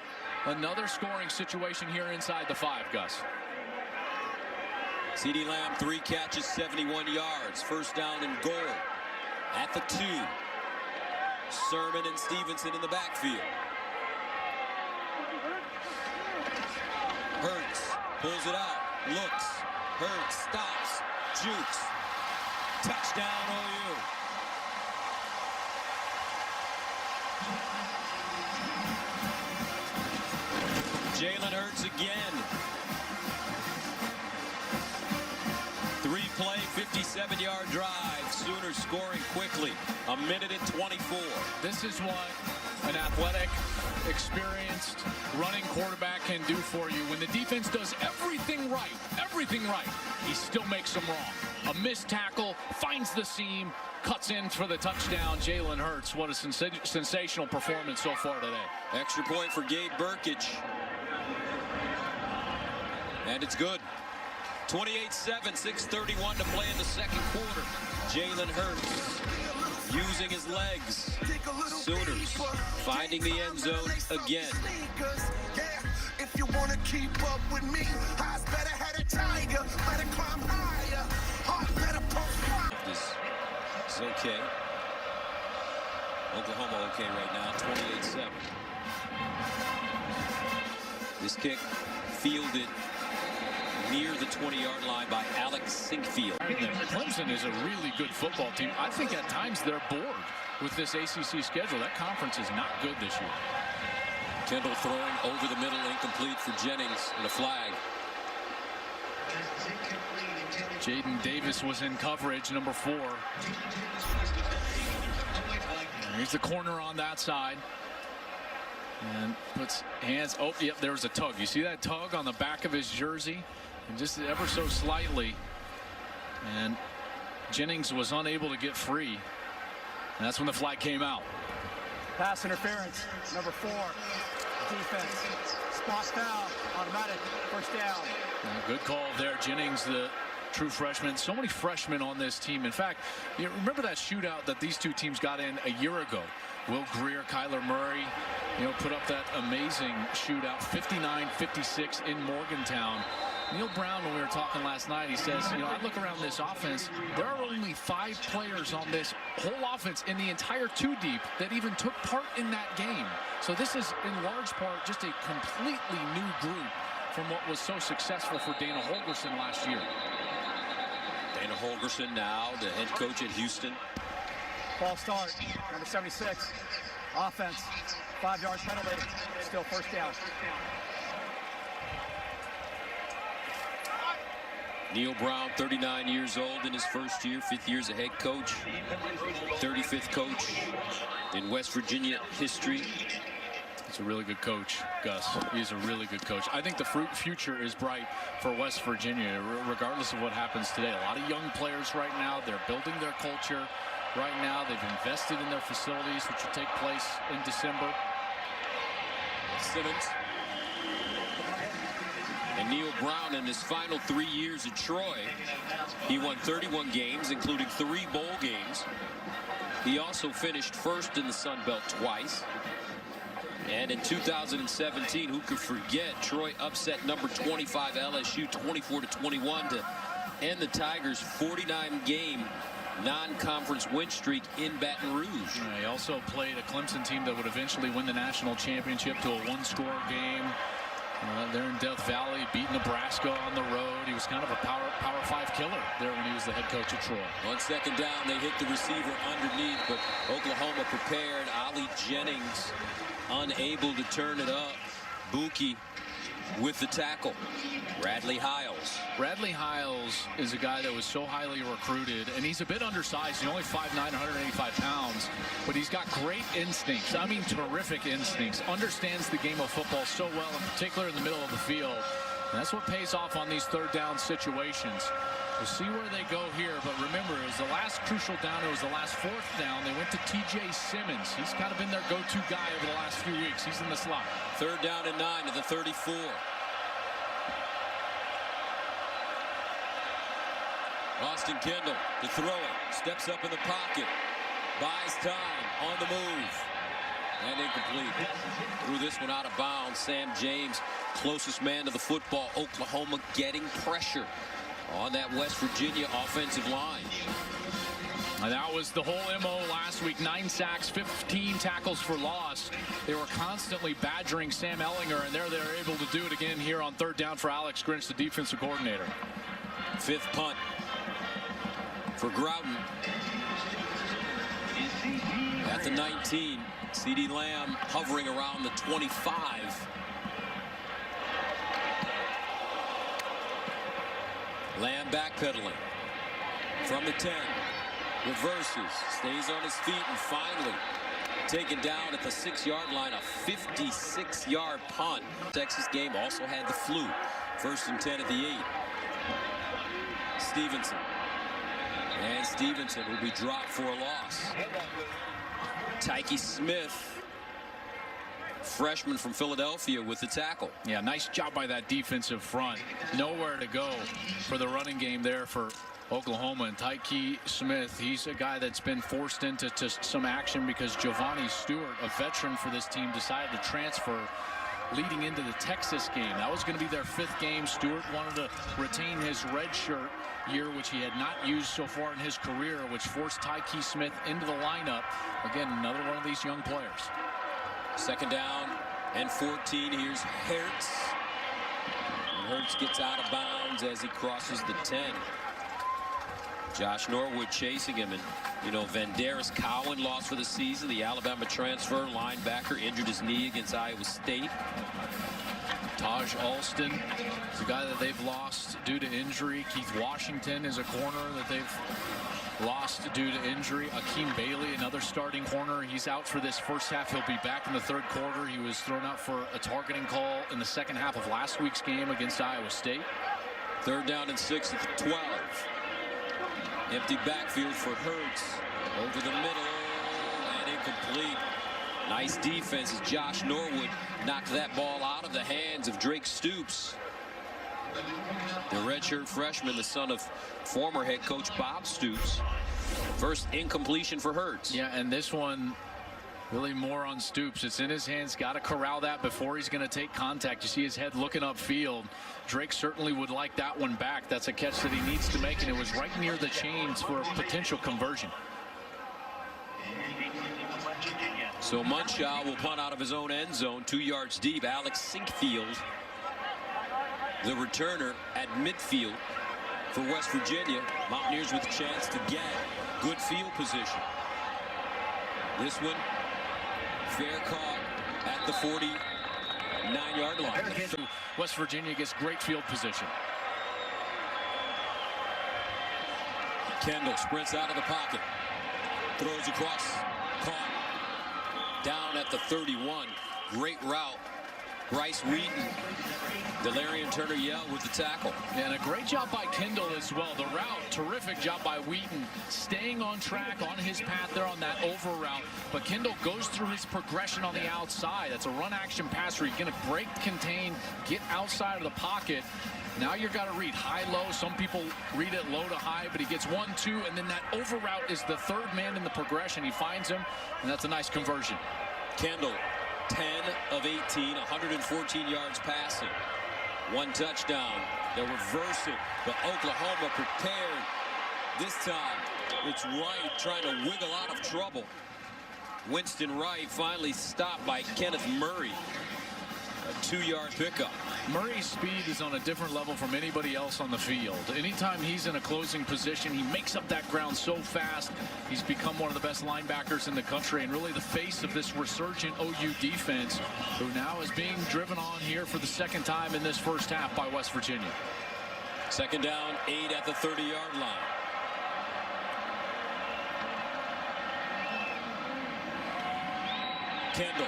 another scoring situation here inside the 5, Gus. C.D. Lamb, 3 catches, 71 yards. First down and goal at the 2. Sermon and Stevenson in the backfield. Hurts pulls it out, looks. Hurts stops, jukes. Touchdown OU. Jalen Hurts again. 3-play, 57-yard drive. Sooners scoring quickly. 1:24. This is what an athletic, experienced running quarterback can do for you. When the defense does everything right, he still makes them wrong. A missed tackle, finds the seam, cuts in for the touchdown. Jalen Hurts, what a sensational performance so far today. Extra point for Gabe Burkage. And it's good. 28-7, 6:31 to play in the second quarter. Jalen Hurts using his legs. Sooners finding the end zone again. If you want to keep up with me, eyes better had a tiger, better climb higher, heart better pump. This is okay. Oklahoma okay right now, 28-7. This kick fielded near the 20-yard line by Alex Sinkfield. Clemson is a really good football team. I think at times they're bored with this ACC schedule. That conference is not good this year. Kendall throwing over the middle, incomplete for Jennings, and a flag. Jaden Davis was in coverage, number 4. Here's the corner on that side. And puts hands, oh, yep, there was a tug. You see that tug on the back of his jersey? And just ever so slightly. And Jennings was unable to get free. And that's when the flag came out. Pass interference, number 4. Defense. Spot foul, automatic, first down. Good call there. Jennings, the true freshman. So many freshmen on this team. In fact, you remember that shootout that these two teams got in a year ago? Will Greer, Kyler Murray, put up that amazing shootout, 59-56 in Morgantown. Neil Brown, when we were talking last night, he says, I look around this offense, there are only 5 players on this whole offense in the entire 2 deep that even took part in that game. So this is in large part just a completely new group from what was so successful for Dana Holgorsen last year. Dana Holgorsen now the head coach at Houston. False start, number 76. Offense, 5-yard penalty, still first down. Neil Brown, 39 years old in his first year, 5th year as a head coach, 35th coach in West Virginia history. He's a really good coach, Gus. He's a really good coach. I think the future is bright for West Virginia, regardless of what happens today. A lot of young players right now. They're building their culture right now. They've invested in their facilities, which will take place in December. Simmons. And Neil Brown, in his final 3 years at Troy, he won 31 games, including 3 bowl games. He also finished first in the Sun Belt twice. And in 2017, who could forget, Troy upset number 25 LSU 24-21 to end the Tigers' 49-game non-conference win streak in Baton Rouge. He also played a Clemson team that would eventually win the national championship to a 1-score game. They're in Death Valley, beat Nebraska on the road. He was kind of a Power 5 killer there when he was the head coach of Troy. On second down, they hit the receiver underneath, but Oklahoma prepared. Ali Jennings unable to turn it up. Buki with the tackle. Bradley Hiles. Bradley Hiles is a guy that was so highly recruited, and he's a bit undersized. He's only 5'9", 185 pounds, but he's got great instincts. I mean, terrific instincts. Understands the game of football so well, in particular in the middle of the field. And that's what pays off on these third down situations. We'll see where they go here, but remember, it was the last crucial down. It was the last 4th down. They went to T.J. Simmons. He's kind of been their go-to guy over the last few weeks. He's in the slot. 3rd down and 9 to the 34. Austin Kendall to throw it. Steps up in the pocket. Buys time on the move. And incomplete. Threw this one out of bounds. Sam James, closest man to the football. Oklahoma getting pressure on that West Virginia offensive line. And that was the whole MO last week. 9 sacks, 15 tackles for loss. They were constantly badgering Sam Ehlinger, and they're able to do it again here on 3rd down for Alex Grinch, the defensive coordinator. 5th punt for Groudon. At the 19, CeeDee Lamb hovering around the 25. Lamb backpedaling from the 10. Reverses, stays on his feet, and finally taken down at the 6-yard line. A 56-yard punt. Texas game also had the flu. 1st and 10 at the 8. Stevenson. And Stevenson will be dropped for a loss. Tyke Smith, freshman from Philadelphia, with the tackle. Yeah, nice job by that defensive front. Nowhere to go for the running game there for Oklahoma. And Tyke Smith, he's a guy that's been forced into some action because Giovanni Stewart, a veteran for this team, decided to transfer leading into the Texas game. That was going to be their 5th game. Stewart wanted to retain his red shirt year, which he had not used so far in his career, which forced Tyke Smith into the lineup. Again, another one of these young players. 2nd down and 14. Here's Hertz. And Hertz gets out of bounds as he crosses the 10. Josh Norwood chasing him, and Vandaris Cowan lost for the season. The Alabama transfer linebacker injured his knee against Iowa State. Taj Alston is a guy that they've lost due to injury. Keith Washington is a corner that they've lost due to injury. Akeem Bailey, another starting corner. He's out for this first half. He'll be back in the 3rd quarter. He was thrown out for a targeting call in the 2nd half of last week's game against Iowa State. 3rd down and 6 at the 12. Empty backfield for Hertz. Over the middle and incomplete. Nice defense as Josh Norwood knocked that ball out of the hands of Drake Stoops. The redshirt freshman, the son of former head coach Bob Stoops. First incompletion for Hertz. Yeah, and this one really more on Stoops. It's in his hands. Got to corral that before he's going to take contact. You see his head looking upfield. Drake certainly would like that one back. That's a catch that he needs to make, and it was right near the chains for a potential conversion. So Munshaw will punt out of his own end zone, 2 yards deep. Alex Sinkfield, the returner at midfield for West Virginia. Mountaineers with a chance to get good field position. This one, fair caught at the 49-yard line. West Virginia gets great field position. Kendall sprints out of the pocket. Throws across. Caught. Down at the 31. Great route. Bryce Wheaton. Delarian Turner-Yell with the tackle. And a great job by Kendall as well. The route, terrific job by Wheaton, staying on track on his path there on that over route. But Kendall goes through his progression on the outside. That's a run action pass where you're going to break, contain, get outside of the pocket. Now you've got to read high-low. Some people read it low to high, but he gets 1, 2, and then that over route is the third man in the progression. He finds him, and that's a nice conversion. Kendall, 10 of 18, 114 yards passing. 1 touchdown. They'll reverse it, but Oklahoma prepared. This time, it's Wright trying to wiggle out of trouble. Winston Wright finally stopped by Kenneth Murray. A 2-yard pickup. Murray's speed is on a different level from anybody else on the field. Anytime he's in a closing position, he makes up that ground so fast. He's become one of the best linebackers in the country and really the face of this resurgent OU defense, who now is being driven on here for the second time in this first half by West Virginia. Second down, 8 at the 30-yard line. Kendall.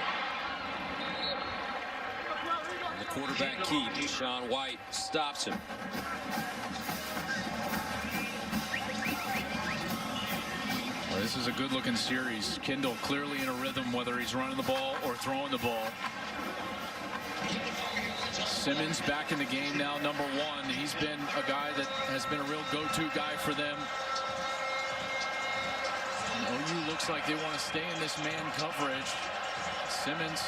The quarterback keep. Deshaun White stops him. Well, this is a good-looking series. Kendall clearly in a rhythm, whether he's running the ball or throwing the ball. Simmons back in the game now, number 1. He's been a guy that has been a real go-to guy for them. And OU looks like they want to stay in this man coverage. Simmons,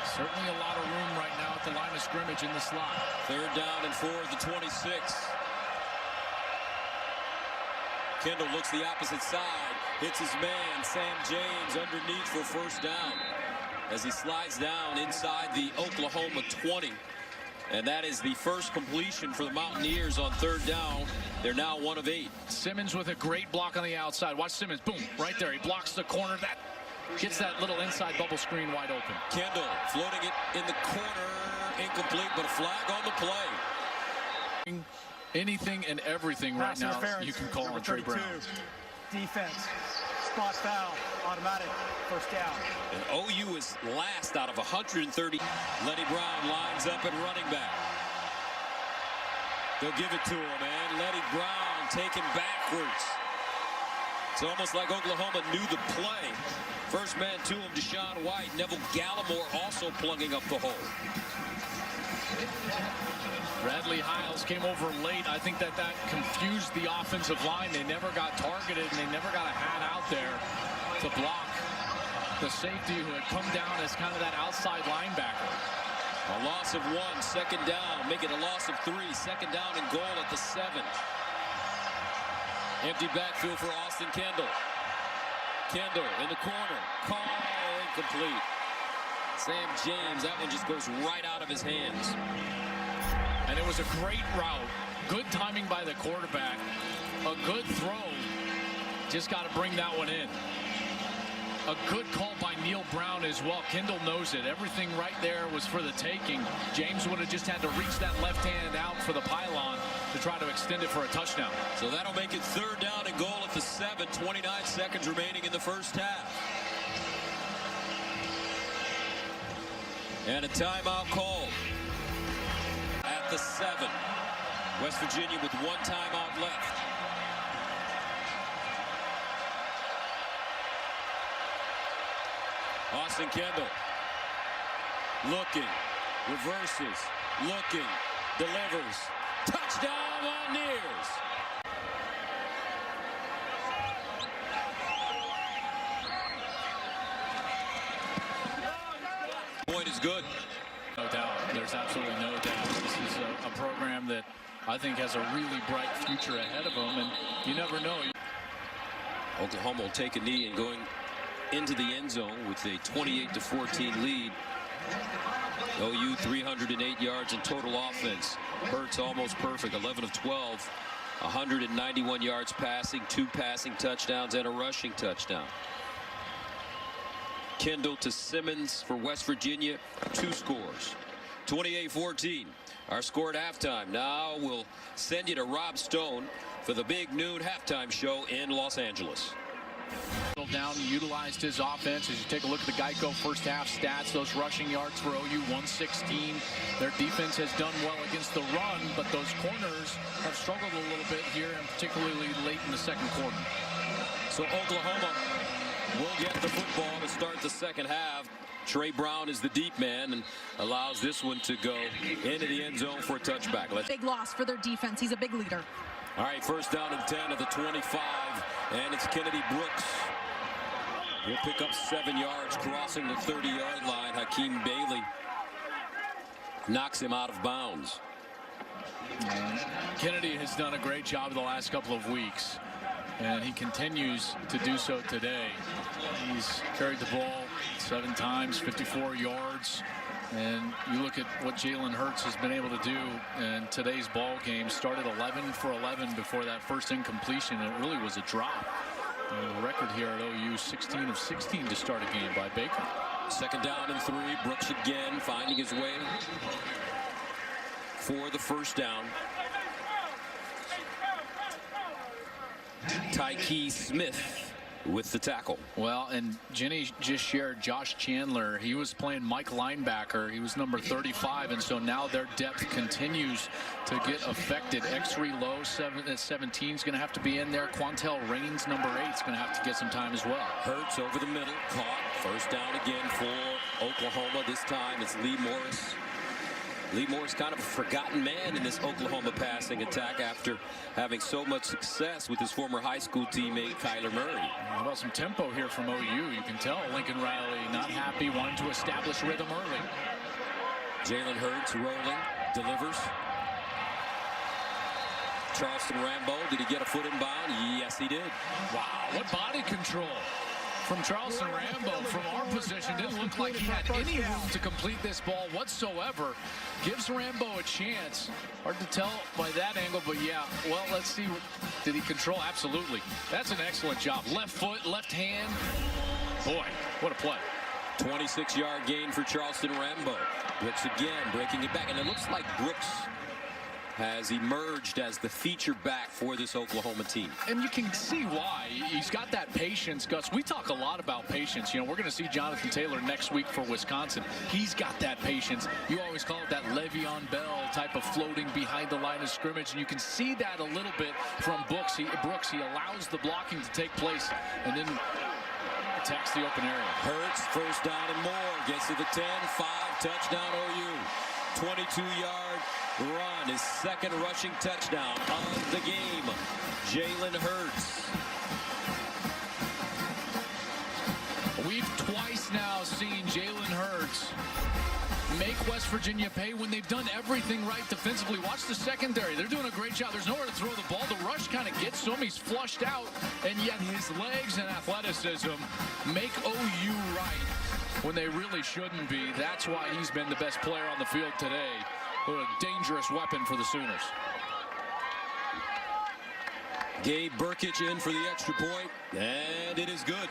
certainly a lot of room right now at the line of scrimmage in the slot. Third down and 4 at the 26. Kendall looks the opposite side, hits his man, Sam James, underneath for first down as he slides down inside the Oklahoma 20. And that is the first completion for the Mountaineers on third down. They're now 1 of 8. Simmons with a great block on the outside. Watch Simmons, boom, right there. He blocks the corner. That gets that little inside bubble screen wide open. Kendall floating it in the corner, incomplete, but a flag on the play. Anything and everything right now you can call on Trey Brown. Defense, spot foul, automatic, first down. And OU is last out of 130. Lenny Brown lines up at running back. They'll give it to him, and Lenny Brown taken backwards. It's almost like Oklahoma knew the play. First man to him, Deshaun White. Neville Gallimore also plugging up the hole. Bradley Hiles came over late. I think that confused the offensive line. They never got targeted, and they never got a hat out there to block the safety who had come down as kind of that outside linebacker. A loss of 1, second down. Make it a loss of 3. Second down and goal at the 7. Empty backfield for Austin Kendall. Kendall in the corner. Call incomplete. Sam James, that one just goes right out of his hands. And it was a great route. Good timing by the quarterback. A good throw. Just got to bring that one in. A good call by Neil Brown as well. Kendall knows it. Everything right there was for the taking. James would have just had to reach that left hand out for the pylon to try to extend it for a touchdown. So that'll make it third down and goal at the 7. 29 seconds remaining in the first half. And a timeout called at the 7. West Virginia with 1 timeout left. Austin Kendall looking, reverses, looking, delivers. Touchdown Mountaineers. Point is good. No doubt. There's absolutely no doubt. This is a program that I think has a really bright future ahead of them, and you never know. Oklahoma will take a knee and going into the end zone with a 28-14 lead. OU 308 yards in total offense. Hurts almost perfect, 11 of 12, 191 yards passing, 2 passing touchdowns and a rushing touchdown. Kendall to Simmons for West Virginia, 2 scores. 28-14. Our score at halftime. Now we'll send you to Rob Stone for the big noon halftime show in Los Angeles. Down, utilized his offense. As you take a look at the Geico first half stats, those rushing yards for OU 116. Their defense has done well against the run, but those corners have struggled a little bit here, and particularly late in the second quarter. So Oklahoma will get the football to start the second half. Trey Brown is the deep man and allows this one to go into the end zone for a touchback. Big loss for their defense. He's a big leader. All right, first down and 10 at the 25, and it's Kennedy Brooks. He'll pick up 7 yards crossing the 30-yard line. Hakeem Bailey knocks him out of bounds. Kennedy has done a great job the last couple of weeks, and he continues to do so today. He's carried the ball 7 times, 54 yards. And you look at what Jalen Hurts has been able to do in today's ball game. Started 11 for 11 before that first incompletion. It really was a drop. The record here at OU, 16 of 16 to start a game by Baker. Second down and 3. Brooks again finding his way for the first down. Tyke Smith with the tackle. Well, and Jenny just shared Josh Chandler. He was playing Mike linebacker. He was number 35, and so now their depth continues to get affected. X3 Lowe 17 is going to have to be in there. Quantel Raines, number 8, is going to have to get some time as well. Hurts over the middle, caught. First down again for Oklahoma. This time it's Lee Morris. Lee Morris, kind of a forgotten man in this Oklahoma passing attack after having so much success with his former high school teammate Kyler Murray. How about some tempo here from OU? You can tell Lincoln Riley not happy, wanting to establish rhythm early. Jalen Hurts rolling, delivers. Charleston Rambo, did he get a foot in bound? Yes, he did. Wow, what body control from Charleston Rambo. From our position, didn't look like he had any room to complete this ball whatsoever. Gives Rambo a chance. Hard to tell by that angle, but yeah, well, let's see. Did he control? Absolutely. That's an excellent job. Left foot, left hand. Boy, what a play. 26-yard gain for Charleston Rambo. Brooks again breaking it back, and it looks like Brooks has emerged as the feature back for this Oklahoma team. And you can see why. He's got that patience, Gus. We talk a lot about patience. You know, we're going to see Jonathan Taylor next week for Wisconsin. He's got that patience. You always call it that Le'Veon Bell type of floating behind the line of scrimmage, and you can see that a little bit from Brooks. He allows the blocking to take place and then attacks the open area. Hurts, first down and more. Gets to the 10, 5, touchdown OU. 22-yard run, his second rushing touchdown of the game. Jalen Hurts. We've twice now seen Jalen Hurts make West Virginia pay when they've done everything right defensively. Watch the secondary. They're doing a great job. There's nowhere to throw the ball. The rush kind of gets to him. He's flushed out, and yet his legs and athleticism make OU right when they really shouldn't be. That's why he's been the best player on the field today. What a dangerous weapon for the Sooners. Gabe Burkich in for the extra point, and it is good.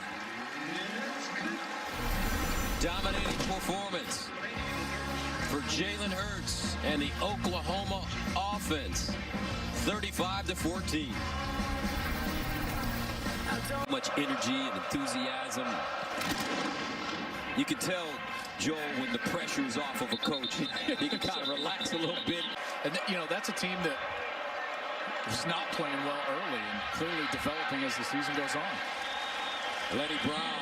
Dominating performance for Jalen Hurts and the Oklahoma offense. 35-14. Much energy and enthusiasm. You can tell, Joel, when the pressure is off of a coach, he can kind of relax a little bit. And, you know, that's a team that was not playing well early and clearly developing as the season goes on. Lenny Brown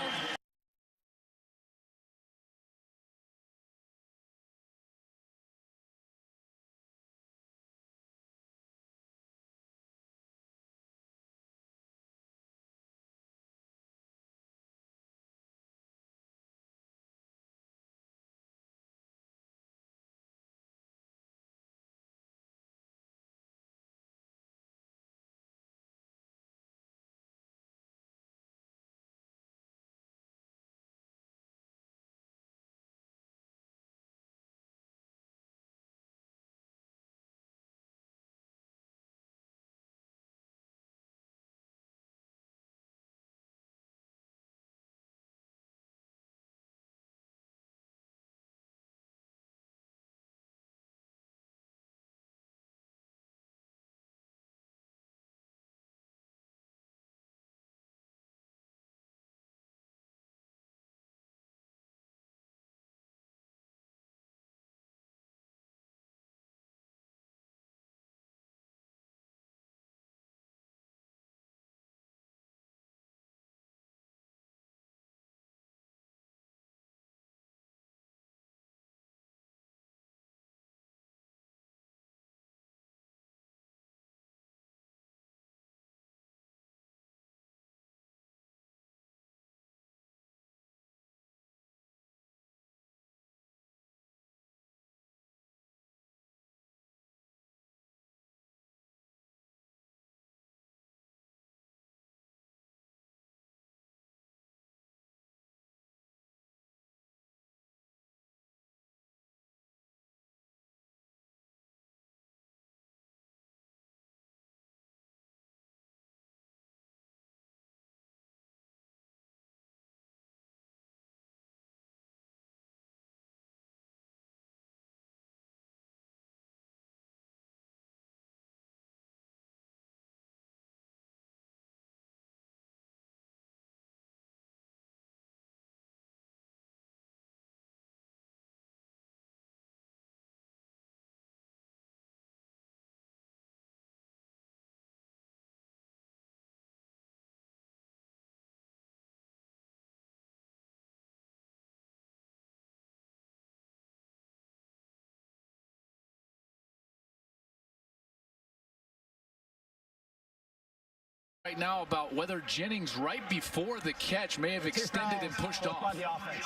right now about whether Jennings right before the catch may have extended and pushed off. By the offense.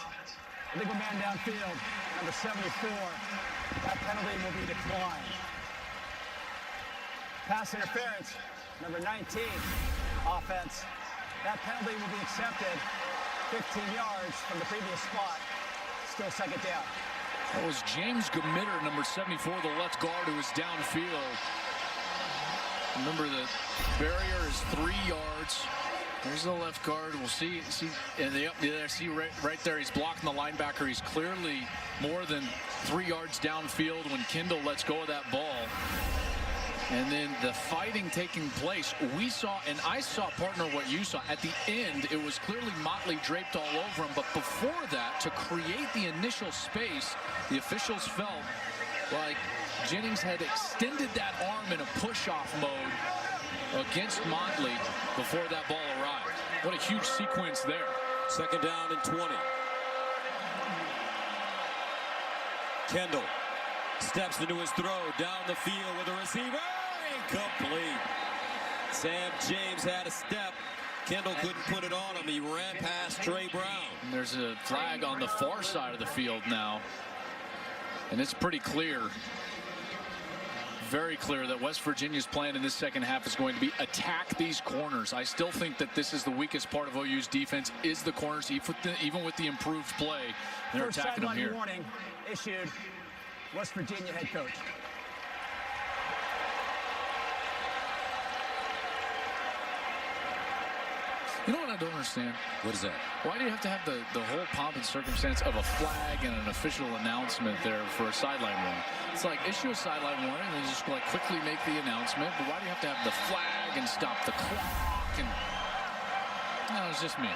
Illegal man downfield, number 74. That penalty will be declined. Pass interference, number 19. Offense. That penalty will be accepted. 15 yards from the previous spot. Still second down. That was James Gamitter, number 74, the left guard, who was downfield. Remember, the barrier is 3 yards. There's the left guard. We'll see, and see right there. He's blocking the linebacker. He's clearly more than 3 yards downfield when Kendall lets go of that ball. And then the fighting taking place. We saw, and I saw, partner, what you saw. At the end, it was clearly Motley draped all over him. But before that, to create the initial space, the officials felt like Jennings had extended that arm in a push-off mode against Motley before that ball arrived. What a huge sequence there. Second down and 20. Kendall steps into his throw down the field with a receiver. Incomplete. Sam James had a step. Kendall couldn't put it on him. He ran past Trey Brown. And there's a flag on the far side of the field now. And it's pretty clear, very clear, that West Virginia's plan in this second half is going to be attack these corners. I still think that this is the weakest part of OU's defense, is the corners, even with the improved play. They're attacking them here. Warning issued. West Virginia head coach. You know what I don't understand? What is that? Why do you have to have the whole pomp and circumstance of a flag and an official announcement there for a sideline warning? It's like, issue a sideline warning and then just like quickly make the announcement. But why do you have to have the flag and stop the clock? And no, it's just me.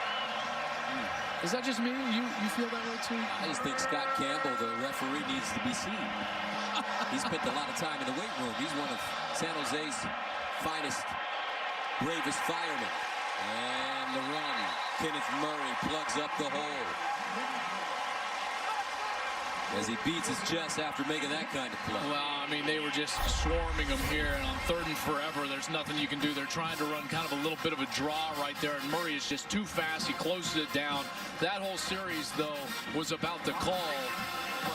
Is that just me? You feel that way too? I just think Scott Campbell, the referee, needs to be seen. He spent a lot of time in the weight room. He's one of San Jose's finest, bravest firemen. And the run. Kenneth Murray plugs up the hole as he beats his chest after making that kind of play. Well, I mean, they were just swarming him here, and on 3rd and forever, there's nothing you can do. They're trying to run kind of a little bit of a draw right there, and Murray is just too fast. He closes it down. That whole series, though, was about the call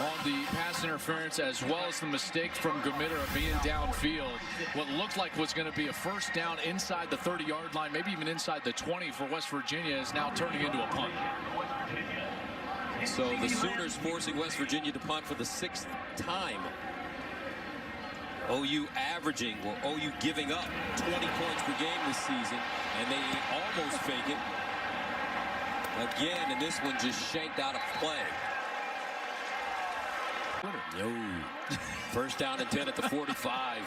on the pass interference, as well as the mistake from Gamitter of being downfield. What looked like was going to be a first down inside the 30-yard line, maybe even inside the 20 for West Virginia, is now turning into a punt. So the Sooners forcing West Virginia to punt for the 6th time. OU averaging, or OU giving up 20 points per game this season, and they almost fake it again, and this one just shanked out of play. No. First down and 10 at the 45.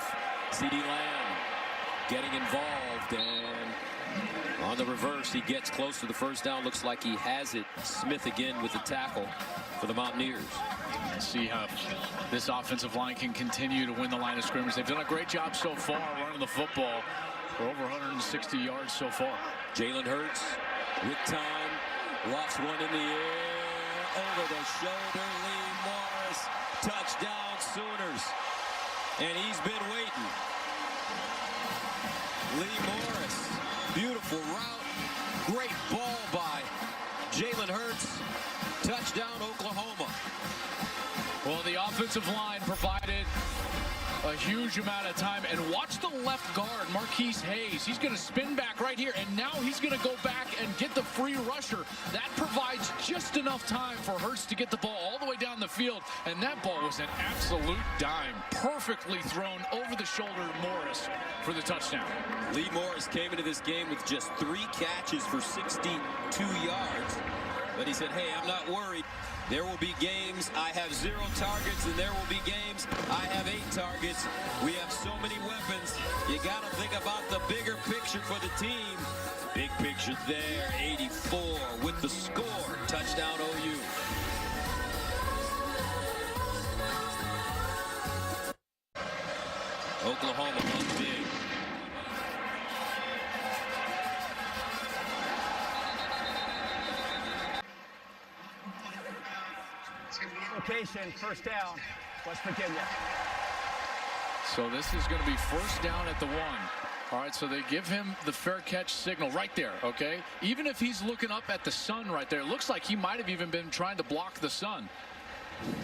C.D. Lamb getting involved, and on the reverse, he gets close to the first down. Looks like he has it. Smith again with the tackle for the Mountaineers. See how this offensive line can continue to win the line of scrimmage. They've done a great job so far running the football for over 160 yards so far. Jalen Hurts with time, lofts one in the air, over the shoulder. Lee Morris, touchdown Sooners, and he's been waiting. Lee Morris, beautiful route, great ball by Jalen Hurts, touchdown Oklahoma. Well, the offensive line provided a huge amount of time, and watch the left guard, Marquise Hayes. He's going to spin back right here, and now he's going to go back and get the free rusher. That provides just enough time for Hurts to get the ball all the way down the field, and that ball was an absolute dime, perfectly thrown over the shoulder to Morris for the touchdown. Lee Morris came into this game with just 3 catches for 62 yards, but he said, hey, I'm not worried. There will be games I have 0 targets, and there will be games I have 8 targets. We have so many weapons. You got to think about the bigger picture for the team. Big picture there, 84 with the score. Touchdown OU. Oklahoma won big. Location, first down, West Virginia. So this is going to be first down at the 1. All right, so they give him the fair catch signal right there, okay? Even if he's looking up at the sun right there, it looks like he might have even been trying to block the sun.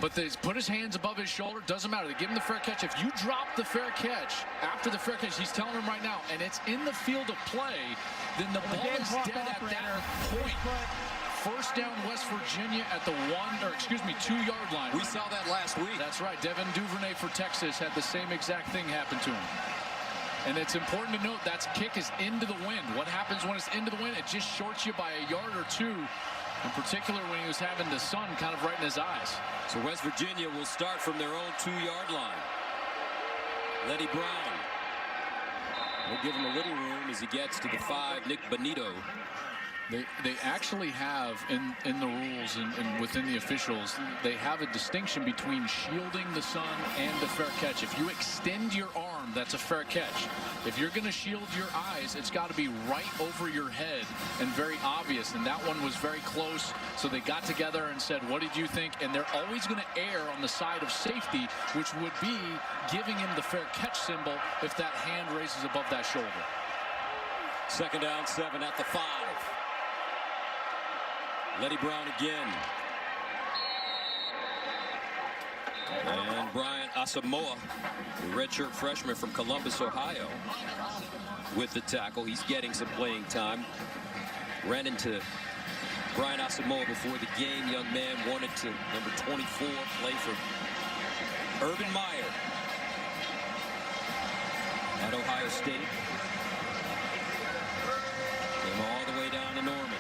But they put his hands above his shoulder. Doesn't matter. They give him the fair catch. If you drop the fair catch after the fair catch, he's telling him right now, and it's in the field of play, then the ball is dead at that point. First down, West Virginia at the 2-yard line. We saw that last week. That's right. Devin Duvernay for Texas had the same exact thing happen to him. And it's important to note that kick is into the wind. What happens when it's into the wind? It just shorts you by a yard or two, in particular when he was having the sun kind of right in his eyes. So West Virginia will start from their own 2-yard line. Letty Brown will give him a little room as he gets to the 5. Nick Bonito. They actually have in the rules and within the officials, they have a distinction between shielding the sun and the fair catch. If you extend your arm, that's a fair catch. If you're going to shield your eyes, it's got to be right over your head and very obvious. And that one was very close. So they got together and said, what did you think? And they're always going to err on the side of safety, which would be giving him the fair catch symbol if that hand raises above that shoulder. 2nd down, 7 at the 5. Letty Brown again. And Brian Asamoah, the redshirt freshman from Columbus, Ohio, with the tackle. He's getting some playing time. Ran into Brian Asamoah before the game. Young man wanted to, number 24, play for Urban Meyer at Ohio State. Came all the way down to Norman.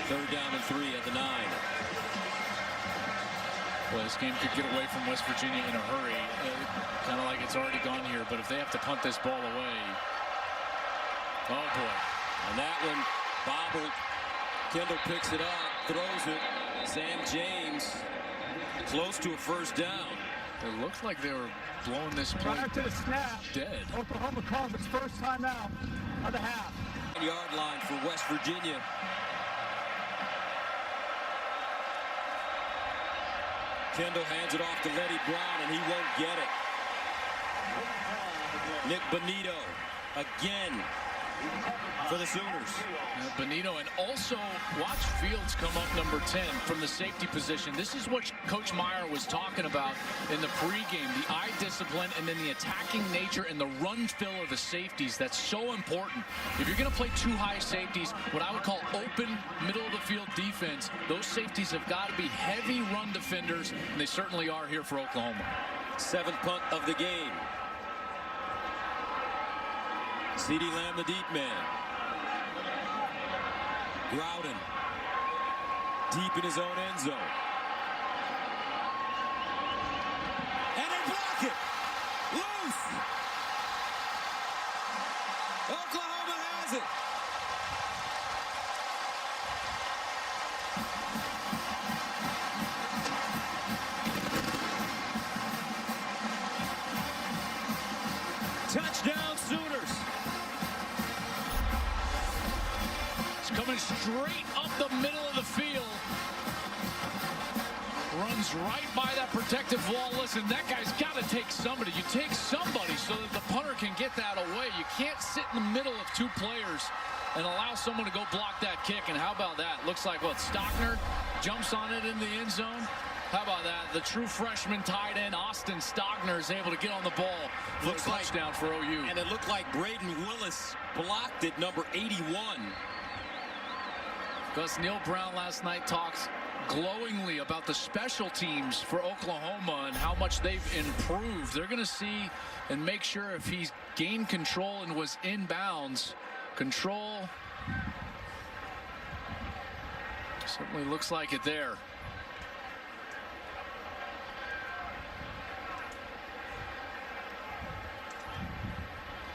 3rd down and 3 at the 9. Well, this game could get away from West Virginia in a hurry. Kind of like it's already gone here, but if they have to punt this ball away. Oh, boy. And that one bobbled. Kendall picks it up, throws it. Sam James close to a 1st down. It looked like they were blowing this play Prior to the snap, dead. Oklahoma calls its first time out of the half. 1-yard line for West Virginia. Kendall hands it off to Letty Brown, and he won't get it. Nick Bonito again for the Sooners. Bonito, and also watch Fields come up number 10 from the safety position. This is what Coach Meyer was talking about in the pregame, the eye discipline and then the attacking nature and the run fill of the safeties. That's so important. If you're going to play 2 high safeties, what I would call open middle of the field defense, those safeties have got to be heavy run defenders, and they certainly are here for Oklahoma. 7th punt of the game. CeeDee Lamb, the deep man. Groudon deep in his own end zone. And they block it. Loose. Oklahoma has it. Touchdown Sooners. Coming straight up the middle of the field. Runs right by that protective wall. Listen, that guy's got to take somebody. You take somebody so that the punter can get that away. You can't sit in the middle of 2 players and allow someone to go block that kick. And how about that? Looks like, what, Stockner jumps on it in the end zone? How about that? The true freshman tight end, Austin Stockner, is able to get on the ball for a touchdown for OU. And it looked like Braden Willis blocked it, number 81. Gus Neil Brown last night talks glowingly about the special teams for Oklahoma and how much they've improved. They're going to see and make sure if he's gained control and was in bounds. Control certainly looks like it there.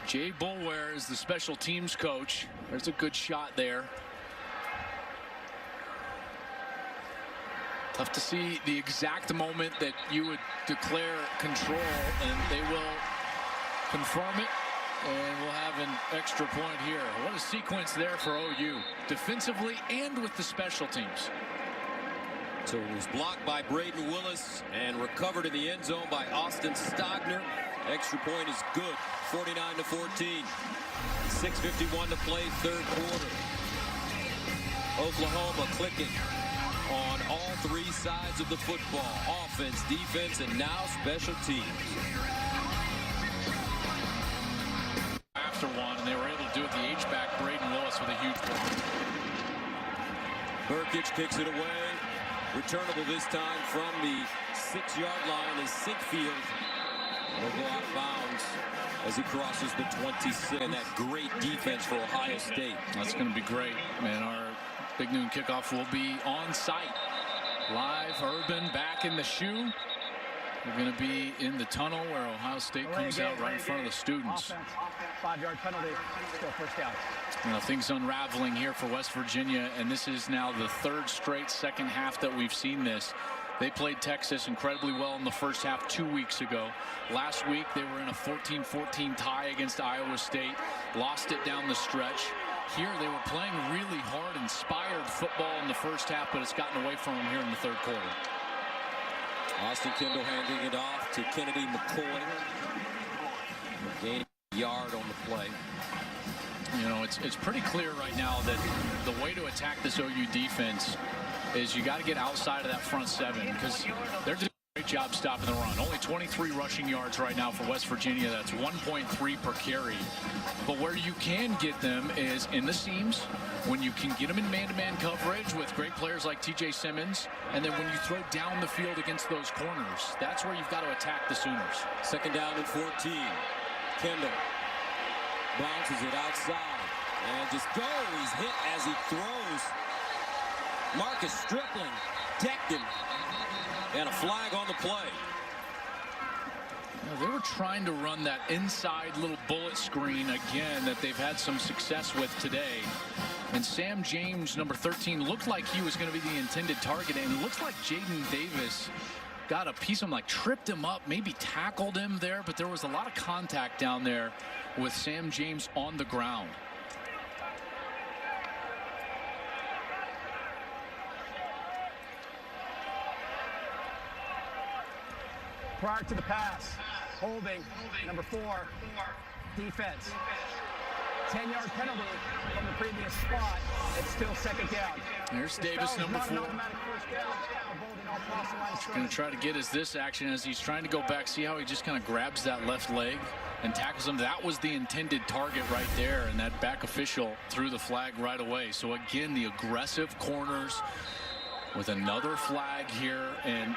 Jay Boulware is the special teams coach. There's a good shot there. Tough to see the exact moment that you would declare control, and they will confirm it, and we'll have an extra point here. What a sequence there for OU, defensively and with the special teams. So it was blocked by Braden Willis and recovered in the end zone by Austin Stogner. Extra point is good. 49-14. 6:51 to play, third quarter. Oklahoma clicking on all three sides of the football. Offense, defense, and now special teams. After one, and they were able to do it. The H-back Braden Willis with a huge play. Burkich kicks it away. Returnable this time from the 6-yard line is Sinkfield. He'll go out of bounds as he crosses the 26. And that great defense for Ohio State. That's going to be great, man. Our Big Noon kickoff will be on site. Live, Urban back in the shoe. We're going to be in the tunnel where Ohio State comes out right in front of the students. Offense, 5-yard penalty, still first down. You know, things unraveling here for West Virginia, and this is now the third straight second half that we've seen this. They played Texas incredibly well in the first half 2 weeks ago. Last week they were in a 14-14 tie against Iowa State, lost it down the stretch. Here they were playing really hard, inspired football in the first half, but it's gotten away from them here in the third quarter. Austin Kendall handing it off to Kennedy McCoy. Gaining a yard on the play. You know, it's pretty clear right now that the way to attack this OU defense is you got to get outside of that front seven, because they're doing a great job stopping the run. Only 23 rushing yards right now for West Virginia. That's 1.3 per carry. But where you can get them is in the seams, when you can get them in man-to-man coverage with great players like TJ Simmons, and then when you throw down the field against those corners, that's where you've got to attack the Sooners. Second down and 14. Kendall bounces it outside and just goes. He's hit as he throws. Marcus Stripling decked him, and a flag on the play. They were trying to run that inside little bullet screen again that they've had some success with today. And Sam James, number 13, looked like he was going to be the intended target. And it looks like Jaden Davis got a piece of him, like tripped him up, maybe tackled him there. But there was a lot of contact down there with Sam James on the ground. Prior to the pass, holding, number 4, defense. 10-yard penalty from the previous spot. It's still second down. There's Davis, number 4. Going to try to get this action as he's trying to go back. See how he just kind of grabs that left leg and tackles him. That was the intended target right there, and that back official threw the flag right away. So again, the aggressive corners with another flag here, and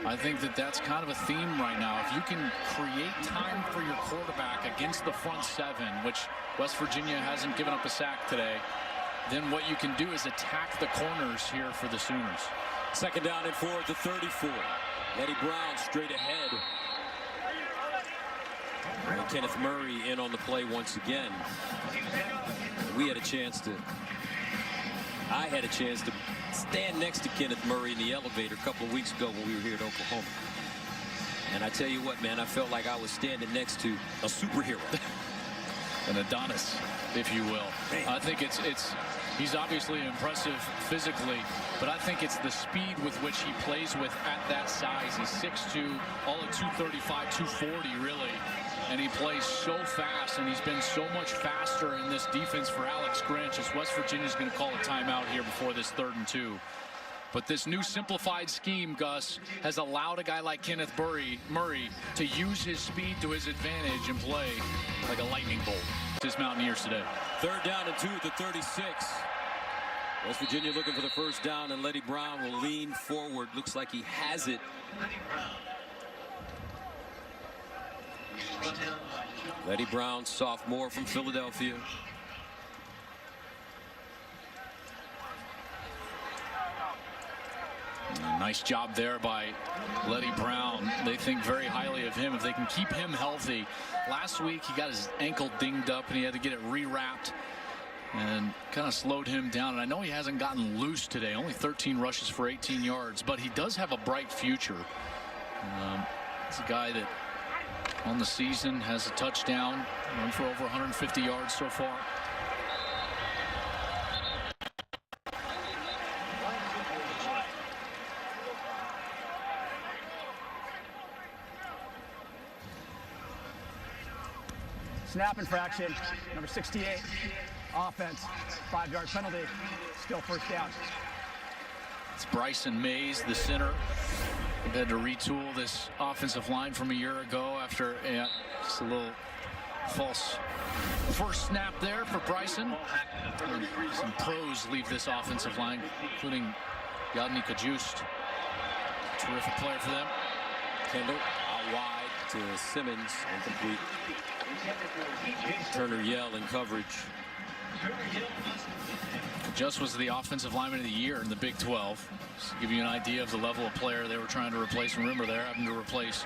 I think that's kind of a theme right now. If you can create time for your quarterback against the front seven, which West Virginia hasn't given up a sack today, then what you can do is attack the corners here for the Sooners. Second down and 4 at the 34. Eddie Brown straight ahead. And Kenneth Murray in on the play once again. I had a chance to stand next to Kenneth Murray in the elevator a couple of weeks ago when we were here at Oklahoma. And I tell you what, man, I felt like I was standing next to a superhero. An Adonis, if you will. Man. I think he's obviously impressive physically, but I think it's the speed with which he plays with at that size. He's 6'2", all at 235, 240 really. And he plays so fast, and he's been so much faster in this defense for Alex Grinch, as West Virginia's going to call a timeout here before this 3rd and 2. But this new simplified scheme, Gus, has allowed a guy like Kenneth Murray to use his speed to his advantage and play like a lightning bolt. His Mountaineers today. 3rd down and 2 at the 36. West Virginia looking for the first down, and Letty Brown will lean forward. Looks like he has it. Letty Brown, sophomore from Philadelphia. Nice job there by Letty Brown. They think very highly of him if they can keep him healthy. Last week he got his ankle dinged up and he had to get it rewrapped and kind of slowed him down. And I know he hasn't gotten loose today. Only 13 rushes for 18 yards, but he does have a bright future. He's a guy that on the season has a touchdown, run for over 150 yards so far. Snap infraction, number 68. Offense, 5-yard penalty, still first down. It's Bryson Mays, the center. They've had to retool this offensive line from a year ago after just a little false first snap there for Bryson. And some pros leave this offensive line, including Yadni Kajust. Terrific player for them. Kendall out wide to Simmons, incomplete. Turner Yell in coverage. Just was the offensive lineman of the year in the Big 12. Just to give you an idea of the level of player they were trying to replace. Remember, they're having to replace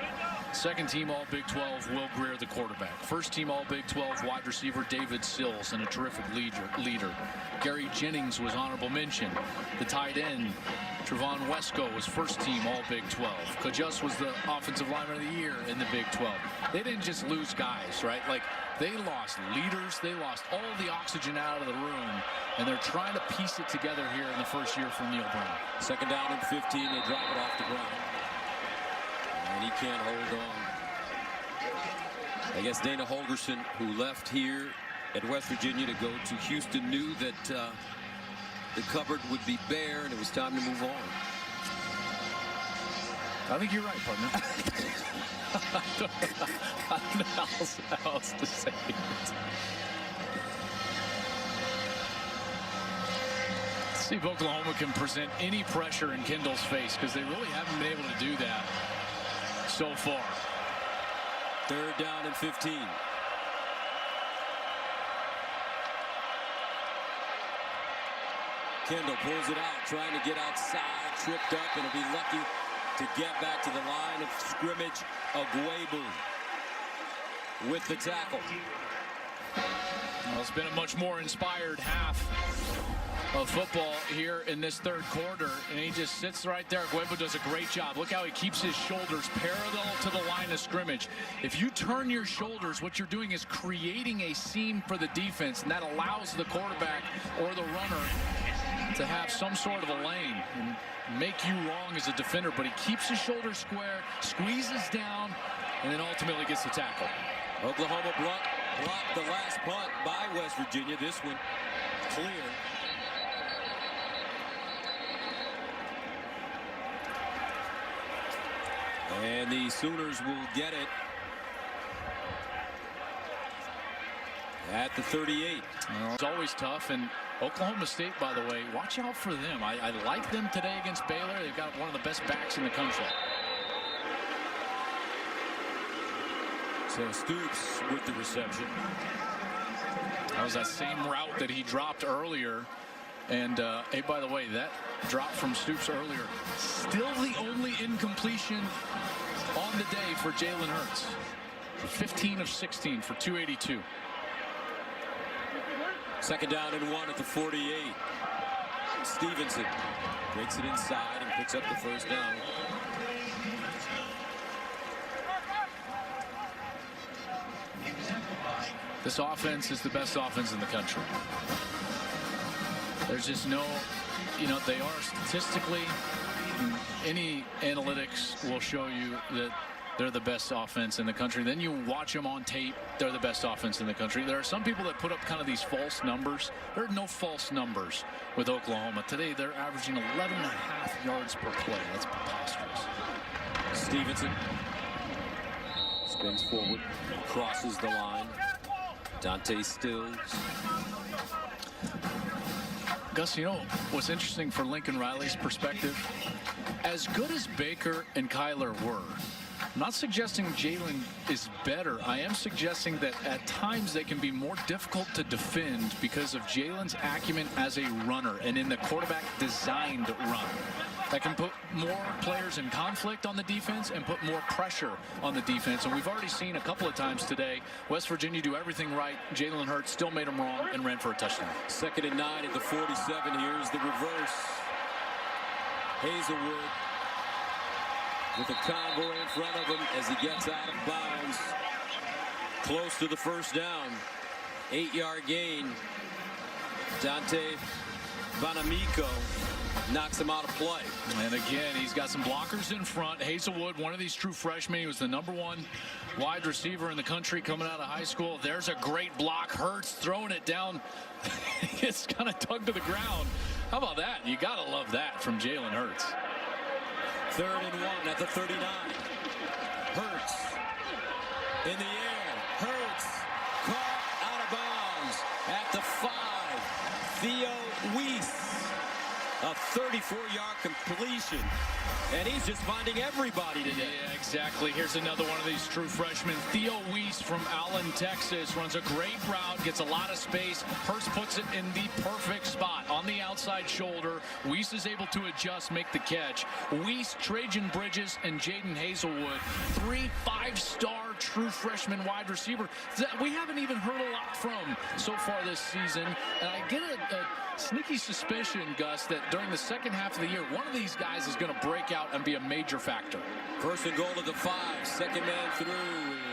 second team All Big 12 Will Greer, the quarterback. First team All Big 12 wide receiver David Sills, and a terrific leader. Gary Jennings was honorable mention. The tight end Trevon Wesco was first team All Big 12. Kajus was the offensive lineman of the year in the Big 12. They didn't just lose guys, right? Like, they lost leaders. They lost all the oxygen out of the room, and they're trying to piece it together here in the first year for Neil Brown. Second down and 15. They drop it off the ground, and he can't hold on. I guess Dana Holgerson, who left here at West Virginia to go to Houston, knew that the cupboard would be bare and it was time to move on. I think you're right, partner. I don't know how else to say it. Let's see if Oklahoma can present any pressure in Kendall's face, because they really haven't been able to do that so far. Third down and 15. Kendall pulls it out, trying to get outside, tripped up, and will be lucky to get back to the line of scrimmage. Agwebu with the tackle. Well, it's been a much more inspired half of football here in this third quarter, and he just sits right there. Agwebu does a great job. Look how he keeps his shoulders parallel to the line of scrimmage. If you turn your shoulders, what you're doing is creating a seam for the defense, and that allows the quarterback or the runner to have some sort of a lane and make you wrong as a defender. But he keeps his shoulders square, squeezes down, and then ultimately gets the tackle. Oklahoma blocked the last punt by West Virginia. This one clear. And the Sooners will get it at the 38. Well, it's always tough, and Oklahoma State, by the way, watch out for them. I like them today against Baylor. They've got one of the best backs in the country. So Stoops with the reception. That was that same route that he dropped earlier. And, hey, by the way, that drop from Stoops earlier, still the only incompletion on the day for Jalen Hurts. 15 of 16 for 282. Second down and 1 at the 48. Stevenson breaks it inside and picks up the first down. This offense is the best offense in the country. There's just no, they are statistically, any analytics will show you that they're the best offense in the country. Then you watch them on tape, they're the best offense in the country. There are some people that put up kind of these false numbers. There are no false numbers with Oklahoma. Today they're averaging 11.5 yards per play. That's preposterous. Stevenson spins forward, crosses the line. Dante Stills. Gus, what's interesting for Lincoln Riley's perspective? As good as Baker and Kyler were, I'm not suggesting Jalen is better. I am suggesting that at times they can be more difficult to defend because of Jalen's acumen as a runner and in the quarterback-designed run. That can put more players in conflict on the defense and put more pressure on the defense. And we've already seen a couple of times today West Virginia do everything right. Jalen Hurts still made them wrong and ran for a touchdown. Second and 9 at the 47. Here's the reverse. Hazelwood with a convoy in front of him as he gets out of bounds. Close to the first down. 8-yard gain. Dante Bonamico knocks him out of play. And again, he's got some blockers in front. Hazelwood, one of these true freshmen. He was the #1 wide receiver in the country coming out of high school. There's a great block. Hurts throwing it down. It's kind of tugged to the ground. How about that? You got to love that from Jalen Hurts. 3rd and 1 at the 39. Hurts in the air. Hurts caught out of bounds at the 5. Theo Weiss, a 34-yard completion, and he's just finding everybody today. Yeah, exactly. Here's another one of these true freshmen. Theo Weiss from Allen, Texas, runs a great route, gets a lot of space. Hurst puts it in the perfect spot on the outside shoulder. Weiss is able to adjust, make the catch. Weiss, Trajan Bridges, and Jaden Hazelwood, 3 5-star true freshman wide receiver that we haven't even heard a lot from so far this season. And I get a sneaky suspicion, Gus, that during the second half of the year, one of these guys is going to break out and be a major factor. 1st and goal at the 5. Second man through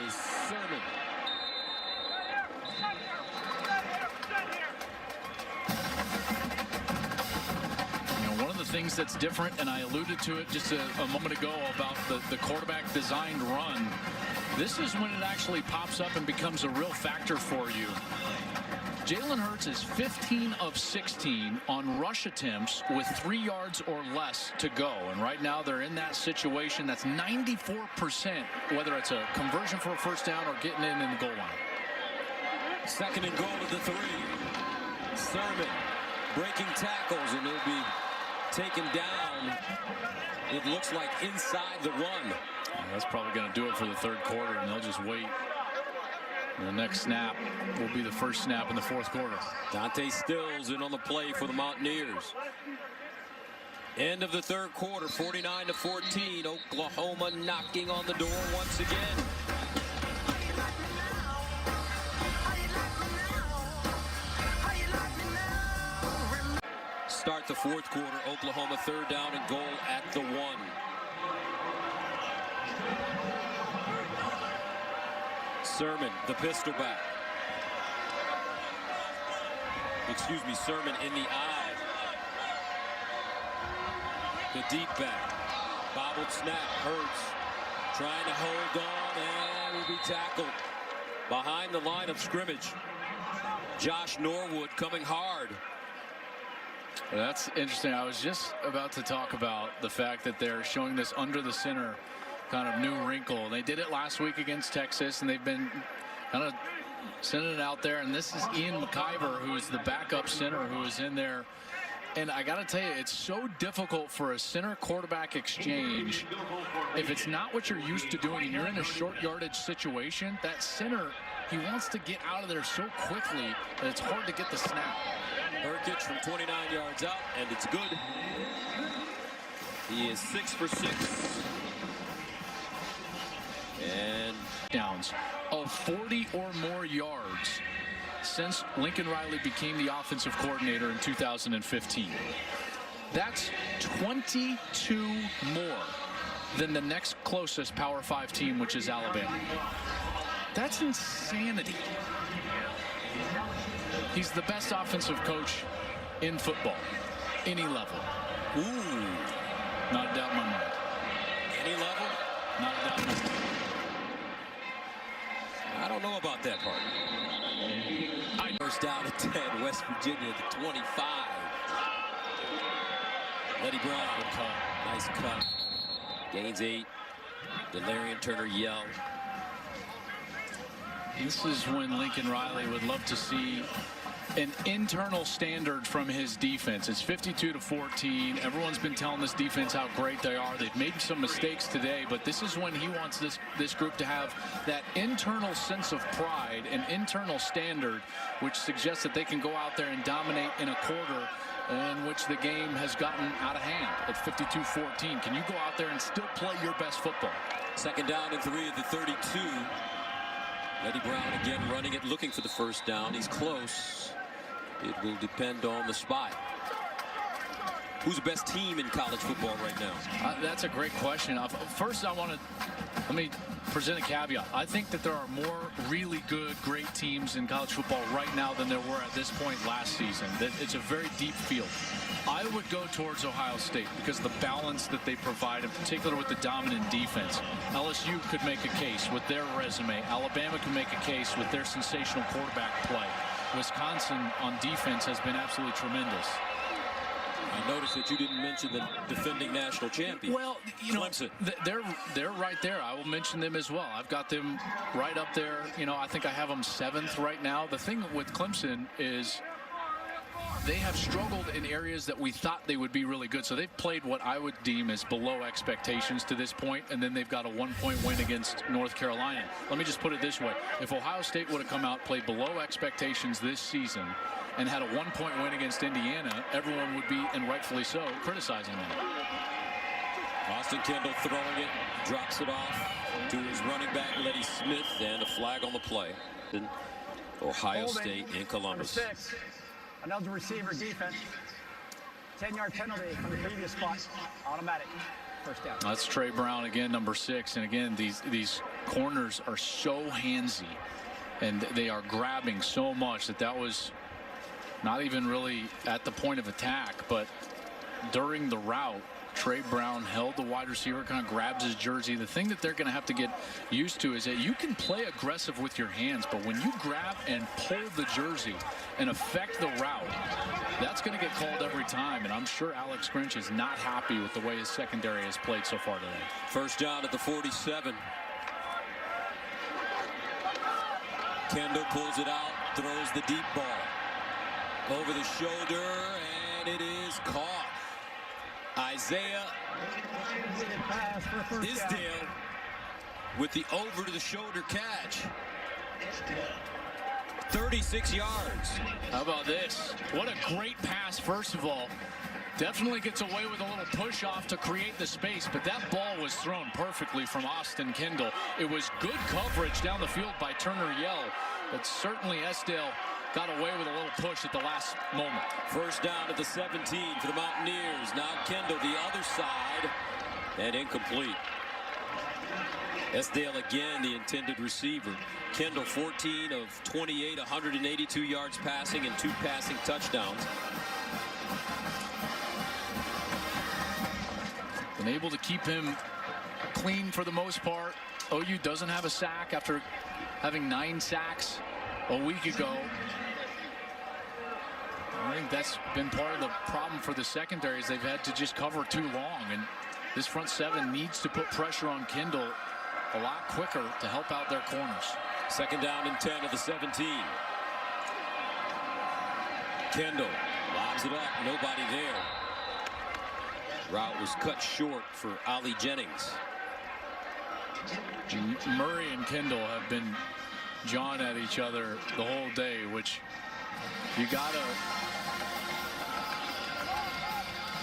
is Sermon. One of the things that's different, and I alluded to it just a moment ago about the quarterback designed run, this is when it actually pops up and becomes a real factor for you. Jalen Hurts is 15 of 16 on rush attempts with 3 yards or less to go. And right now they're in that situation. That's 94%, whether it's a conversion for a first down or getting in the goal line. 2nd and goal at the 3. Sermon breaking tackles, and he'll be taken down. It looks like inside the 1. That's probably going to do it for the 3rd quarter, and they'll just wait. The next snap will be the first snap in the 4th quarter. Dante Stills in on the play for the Mountaineers. End of the 3rd quarter, 49-14. Oklahoma knocking on the door once again. Start the 4th quarter. Oklahoma 3rd down and goal at the 1. Sermon, the pistol back. Excuse me, Sermon in the eye. The deep back. Bobbled snap. Hurts trying to hold on and will be tackled behind the line of scrimmage. Josh Norwood coming hard. That's interesting. I was just about to talk about the fact that they're showing this under the center kind of new wrinkle. They did it last week against Texas, and they've been kind of sending it out there. And this is Ian McIver, who is the backup center, who is in there. And I got to tell you, it's so difficult for a center quarterback exchange. If it's not what you're used to doing and you're in a short yardage situation, that center, he wants to get out of there so quickly that it's hard to get the snap. Herkic from 29 yards out, and it's good. He is 6 for 6. And downs of 40 or more yards since Lincoln Riley became the offensive coordinator in 2015. That's 22 more than the next closest Power 5 team, which is Alabama. That's insanity. He's the best offensive coach in football, any level. Ooh. Not a doubt in my mind. Any level? Not a doubt in my mind. I don't know about that part. First down at 10, West Virginia at the 25. Letty Brown. Nice cut. Gains 8. Delarian Turner yell. This is when Lincoln Riley would love to see an internal standard from his defense. It's 52-14. Everyone's been telling this defense how great they are. They've made some mistakes today, but this is when he wants this group to have that internal sense of pride, an internal standard, which suggests that they can go out there and dominate in a quarter in which the game has gotten out of hand at 52-14. Can you go out there and still play your best football? 2nd down and 3 at the 32. Letty Brown again running it, looking for the first down. He's close. It will depend on the spot. Who's the best team in college football right now? That's a great question. First, let me present a caveat. I think that there are more really good, great teams in college football right now than there were at this point last season. It's a very deep field. I would go towards Ohio State because of the balance that they provide, in particular with the dominant defense. LSU could make a case with their resume. Alabama can make a case with their sensational quarterback play. Wisconsin on defense has been absolutely tremendous. I noticed that you didn't mention the defending national champion. Well, you know, they're right there. I will mention them as well. I've got them right up there. You know, I think I have them 7th right now. The thing with Clemson is they have struggled in areas that we thought they would be really good. So they've played what I would deem as below expectations to this point, and then they've got a 1-point win against North Carolina. Let me just put it this way. If Ohio State would have come out, played below expectations this season, and had a 1-point win against Indiana, everyone would be, and rightfully so, criticizing them. Austin Kendall throwing it, drops it off to his running back, Letty Smith, and a flag on the play. Ohio State in Columbus. Number 6, another receiver defense. 10-yard penalty from the previous spot. Automatic. First down. That's Trey Brown again, number 6. And again, these corners are so handsy, and they are grabbing so much that was not even really at the point of attack, but during the route, Trey Brown held the wide receiver, kind of grabs his jersey. The thing that they're going to have to get used to is that you can play aggressive with your hands, but when you grab and pull the jersey and affect the route, that's going to get called every time. And I'm sure Alex Grinch is not happy with the way his secondary has played so far today. First down at the 47. Kendall pulls it out, throws the deep ball over the shoulder, and it is caught. Isaiah Isdale with the over the shoulder catch. 36 yards. How about this? What a great pass, first of all. Definitely gets away with a little push off to create the space, but that ball was thrown perfectly from Austin Kendall. It was good coverage down the field by Turner Yell, but certainly Esdale got away with a little push at the last moment. First down at the 17 for the Mountaineers. Now Kendall the other side, and incomplete. Esdale again the intended receiver. Kendall 14 of 28, 182 yards passing and 2 passing touchdowns. Been able to keep him clean for the most part. OU doesn't have a sack after having 9 sacks a week ago. I think that's been part of the problem for the secondary, is they've had to just cover too long, and this front 7 needs to put pressure on Kendall a lot quicker to help out their corners. Second down and 10 of the 17. Kendall lobs it up, nobody there. Route was cut short for Ali Jennings. Murray and Kendall have been jawing at each other the whole day, which you gotta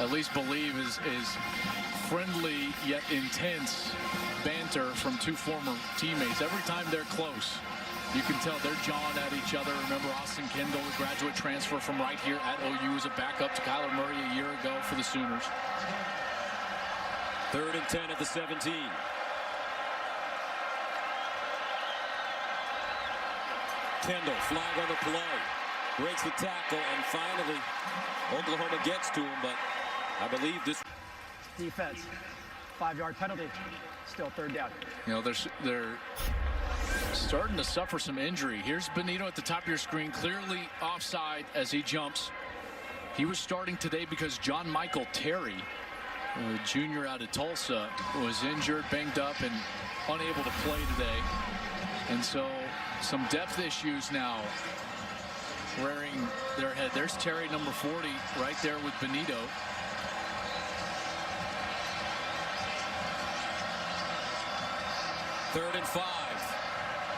at least believe is friendly yet intense banter from 2 former teammates. Every time they're close, you can tell they're jawing at each other. Remember Austin Kendall, the graduate transfer from right here at OU, as a backup to Kyler Murray a year ago for the Sooners. 3rd and 10 at the 17. Kendall, flag on the play, breaks the tackle, and finally Oklahoma gets to him, but I believe this Defense, 5-yard penalty, still 3rd down. You know, they're starting to suffer some injury. Here's Benito at the top of your screen, clearly offside as he jumps. He was starting today because John Michael Terry, a junior out of Tulsa, was injured, banged up, and unable to play today. And so some depth issues now rearing their head. There's Terry, number 40, right there with Benito. Third and 5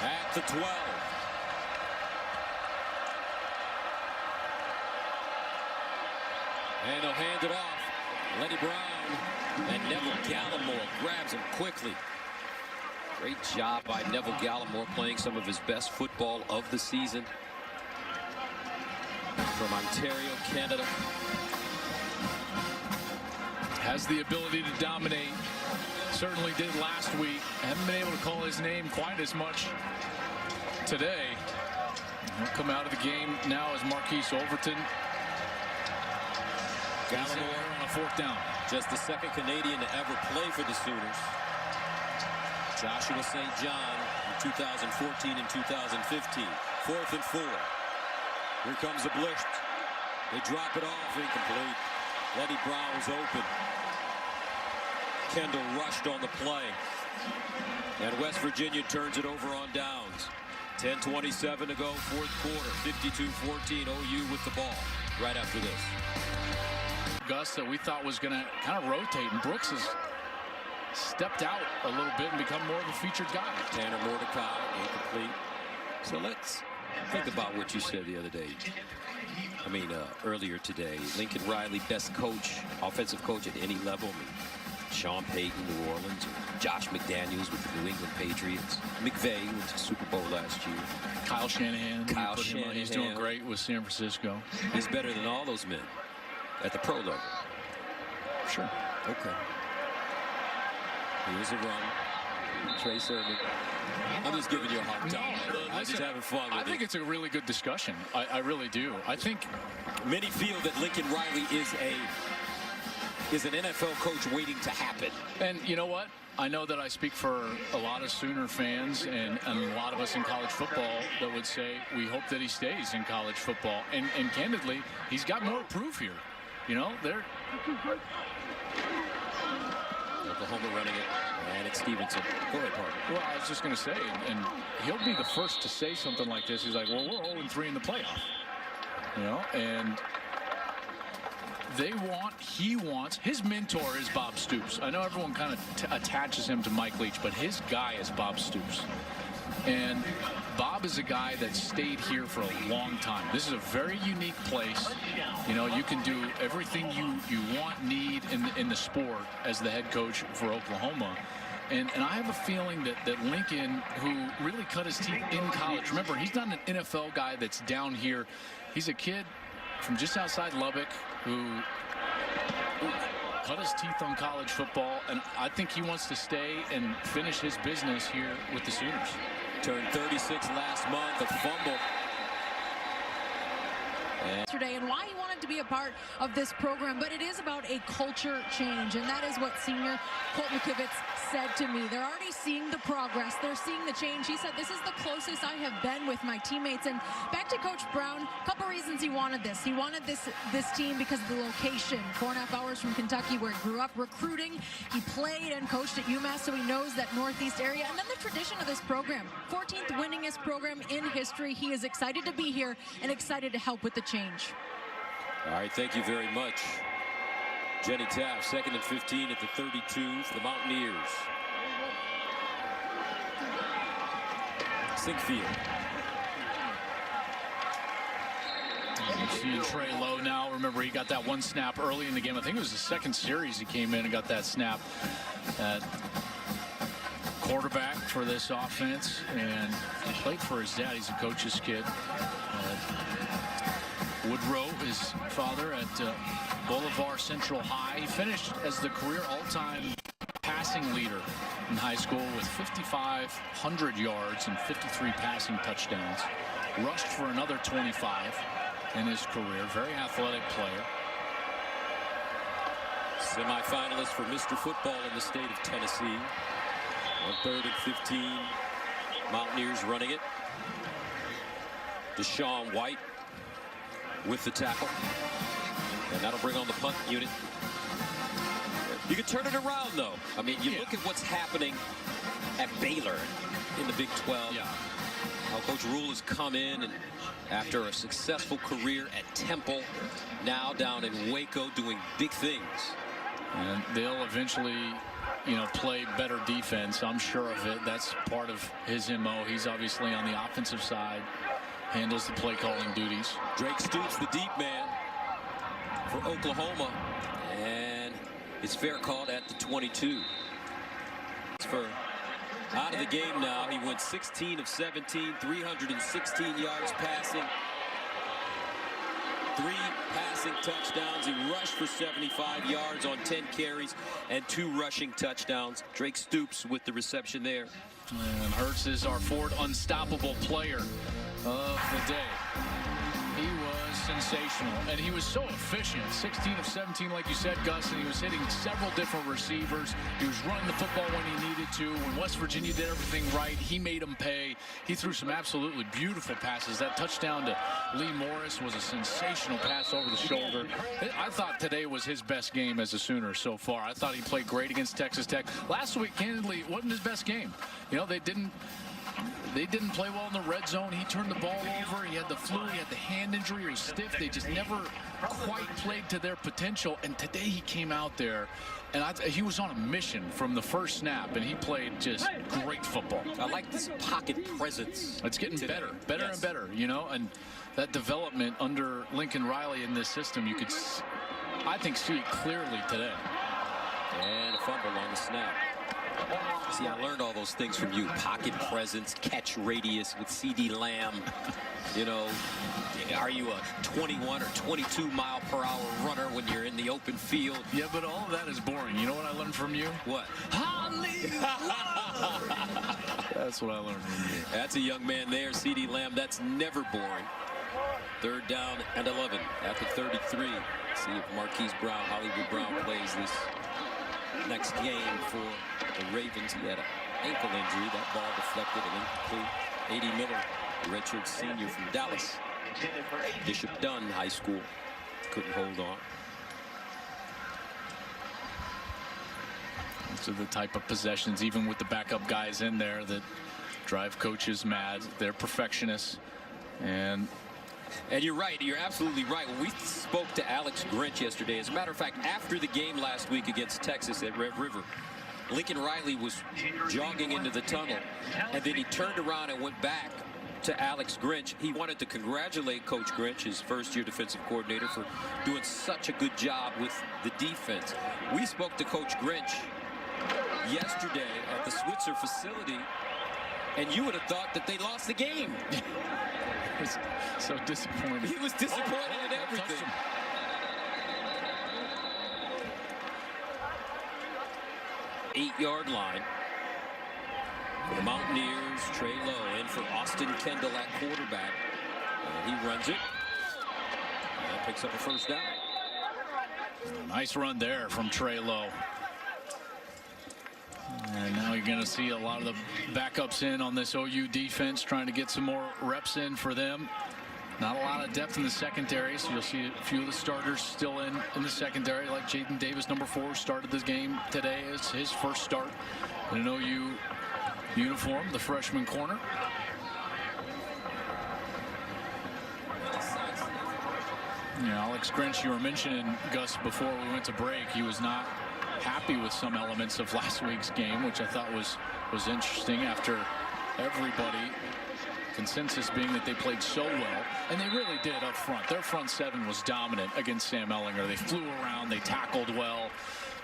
at the 12. And they'll hand it off. Lenny Brown and Neville Gallimore grabs him quickly. Great job by Neville Gallimore, playing some of his best football of the season. From Ontario, Canada. has the ability to dominate. Certainly did last week. Haven't been able to call his name quite as much today. He'll come out of the game now as Marquise Overton. Gallimore on a 4th down. just the 2nd Canadian to ever play for the Sooners. Joshua St. John in 2014 and 2015. 4th and 4. Here comes a blitz. They drop it off, incomplete. Lenny Brown was open. Kendall rushed on the play. And West Virginia turns it over on downs. 10:27 to go, 4th quarter. 52-14, OU with the ball right after this. Gus that we thought was going to kind of rotate, and Brooks has stepped out a little bit and become more of a featured guy. Tanner Mordecai, incomplete. So let's think about what you said the other day. Earlier today. Lincoln Riley, best coach, offensive coach at any level. Sean Payton, New Orleans, Josh McDaniels with the New England Patriots, McVay went to the Super Bowl last year. Kyle Shanahan. He's doing great with San Francisco. He's better than all those men at the pro level. Sure. Okay. Here's a run. Trey Sermon. I'm just giving you a hard time. I'm just having fun with it. I think it's a really good discussion. I really do. I think many feel that Lincoln Riley is an NFL coach waiting to happen. And you know what? I know that I speak for a lot of Sooner fans and a lot of us in college football that would say we hope that he stays in college football. And candidly, he's got more proof here. They're Oklahoma running it, and it's Stevenson. Go ahead, partner. Well, I was just going to say, and he'll be the first to say something like this. He's like, well, we're 0-3 in the playoff. And he wants, his mentor is Bob Stoops. I know everyone kind of attaches him to Mike Leach, but his guy is Bob Stoops. And Bob is a guy that stayed here for a long time. This is a very unique place. You can do everything you want, need in the sport as the head coach for Oklahoma. And I have a feeling that Lincoln, who really cut his teeth in college, remember, he's not an NFL guy that's down here. He's a kid from just outside Lubbock who cut his teeth on college football, and I think he wants to stay and finish his business here with the Sooners. Turned 36 last month, a fumble. Yesterday, and why he wanted to be a part of this program, but it is about a culture change, and that is what senior Colt McKivitz said to me. They're already seeing the progress. They're seeing the change. He said, this is the closest I have been with my teammates. And back to Coach Brown, a couple reasons he wanted this. He wanted this team because of the location. 4.5 hours from Kentucky, where he grew up recruiting. He played and coached at UMass, so he knows that Northeast area. And then the tradition of this program, 14th winningest program in history. He is excited to be here and excited to help with the change. All right, thank you very much. Jenny Taft, 2nd and 15 at the 32 for the Mountaineers. Sinkfield. You see Trey Lowe now. Remember, he got that one snap early in the game. I think it was the 2nd series he came in and got that snap at quarterback for this offense. And he played for his dad. He's a coach's kid. Woodrow, his father, at Bolivar Central High. He finished as the career all-time passing leader in high school with 5,500 yards and 53 passing touchdowns. Rushed for another 25 in his career. Very athletic player. Semi-finalist for Mr. Football in the state of Tennessee. On 3rd and 15, Mountaineers running it. Deshaun White with the tackle. And that'll bring on the punt unit. You can turn it around, though. I mean, you look at what's happening at Baylor in the Big 12. Yeah. How Coach Rule has come in, and after a successful career at Temple, now down in Waco doing big things. And they'll eventually, play better defense. I'm sure of it. That's part of his MO. He's obviously on the offensive side, handles the play calling duties. Drake Stoops, the deep man for Oklahoma, and it's fair call at the 22. It's for out of the game now. He went 16 of 17, 316 yards passing, 3 passes passing touchdowns. He rushed for 75 yards on 10 carries and 2 rushing touchdowns. Drake Stoops with the reception there. And Hurts is our fourth unstoppable player of the day. He was sensational, and he was so efficient. 16 of 17, like you said, Gus, and he was hitting several different receivers. He was running the football when he needed to. When West Virginia did everything right, he made them pay. He threw some absolutely beautiful passes. That touchdown to Lee Morris was a sensational pass over the shoulder. I thought today was his best game as a Sooner so far. I thought he played great against Texas Tech. Last week, candidly, it wasn't his best game. You know, they didn't play well in the red zone. He turned the ball over. He had the flu. He had the hand injury. He was stiff. They just never quite played to their potential. And today he came out there, and he was on a mission from the first snap, and he played just great football. I like this pocket presence. It's getting better and better, you know, and that development under Lincoln Riley in this system, you could, I think, see it clearly today. And a fumble on the snap. See, I learned all those things from you. Pocket presence, catch radius with C.D. Lamb. You know, are you a 21 or 22 mile per hour runner when you're in the open field? Yeah, but all of that is boring. You know what I learned from you? What? That's what I learned from you. That's a young man there, C.D. Lamb. That's never boring. 3rd down and 11 at the 33. See if Marquise Brown, Hollywood Brown, plays this next game for the Ravens. He had an ankle injury. That ball deflected and incomplete. A.D. Miller, the redshirt senior from Dallas. Bishop Dunn High School. Couldn't hold on. These are the type of possessions, even with the backup guys in there, that drive coaches mad. They're perfectionists. And you're right. You're absolutely right. When we spoke to Alex Grinch yesterday, as a matter of fact, after the game last week against Texas at Red River, Lincoln Riley was jogging into the tunnel, and then he turned around and went back to Alex Grinch. He wanted to congratulate Coach Grinch, his first-year defensive coordinator, for doing such a good job with the defense. We spoke to Coach Grinch yesterday at the Switzer facility, and you would have thought that they lost the game. was so disappointed. He was disappointed in everything. 8-yard line for the Mountaineers. Trey Lowe in for Austin Kendall at quarterback. And he runs it. And picks up a 1st down. Nice run there from Trey Lowe. And now you're going to see a lot of the backups in on this OU defense, trying to get some more reps in for them. Not a lot of depth in the secondary, so you'll see a few of the starters still in the secondary, like Jaden Davis, number 4, started this game today. It's his first start in an OU uniform, the freshman corner. Yeah, Alex Grinch, you were mentioning, Gus, before we went to break. He was not happy with some elements of last week's game, which I thought was interesting, after everybody, consensus being that they played so well, and they really did up front. Their front 7 was dominant against Sam Ehlinger. They flew around, they tackled well,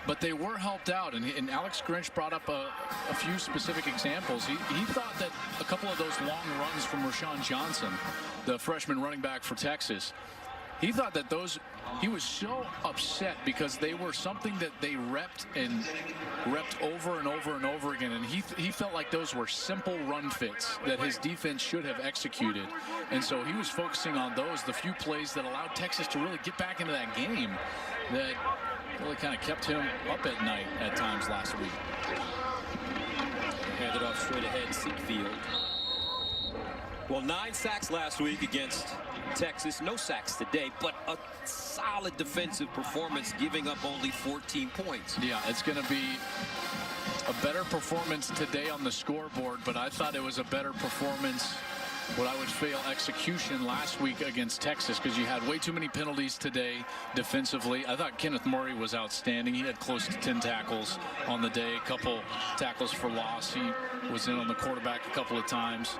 but they were helped out. And Alex Grinch brought up a few specific examples. He thought that a couple of those long runs from Rashawn Johnson, the freshman running back for Texas, he thought that those, he was so upset because they were something that they repped over and over and over again, and he felt like those were simple run fits that his defense should have executed. And so he was focusing on those, the few plays that allowed Texas to really get back into that game, that really kind of kept him up at night at times last week. Handed off straight ahead, Seekfield. Well, 9 sacks last week against Texas. No sacks today, but a solid defensive performance, giving up only 14 points. Yeah, it's going to be a better performance today on the scoreboard, but I thought it was a better performance, what I would feel, execution last week against Texas, because you had way too many penalties today defensively. I thought Kenneth Murray was outstanding. He had close to 10 tackles on the day, a couple tackles for loss. He was in on the quarterback a couple of times.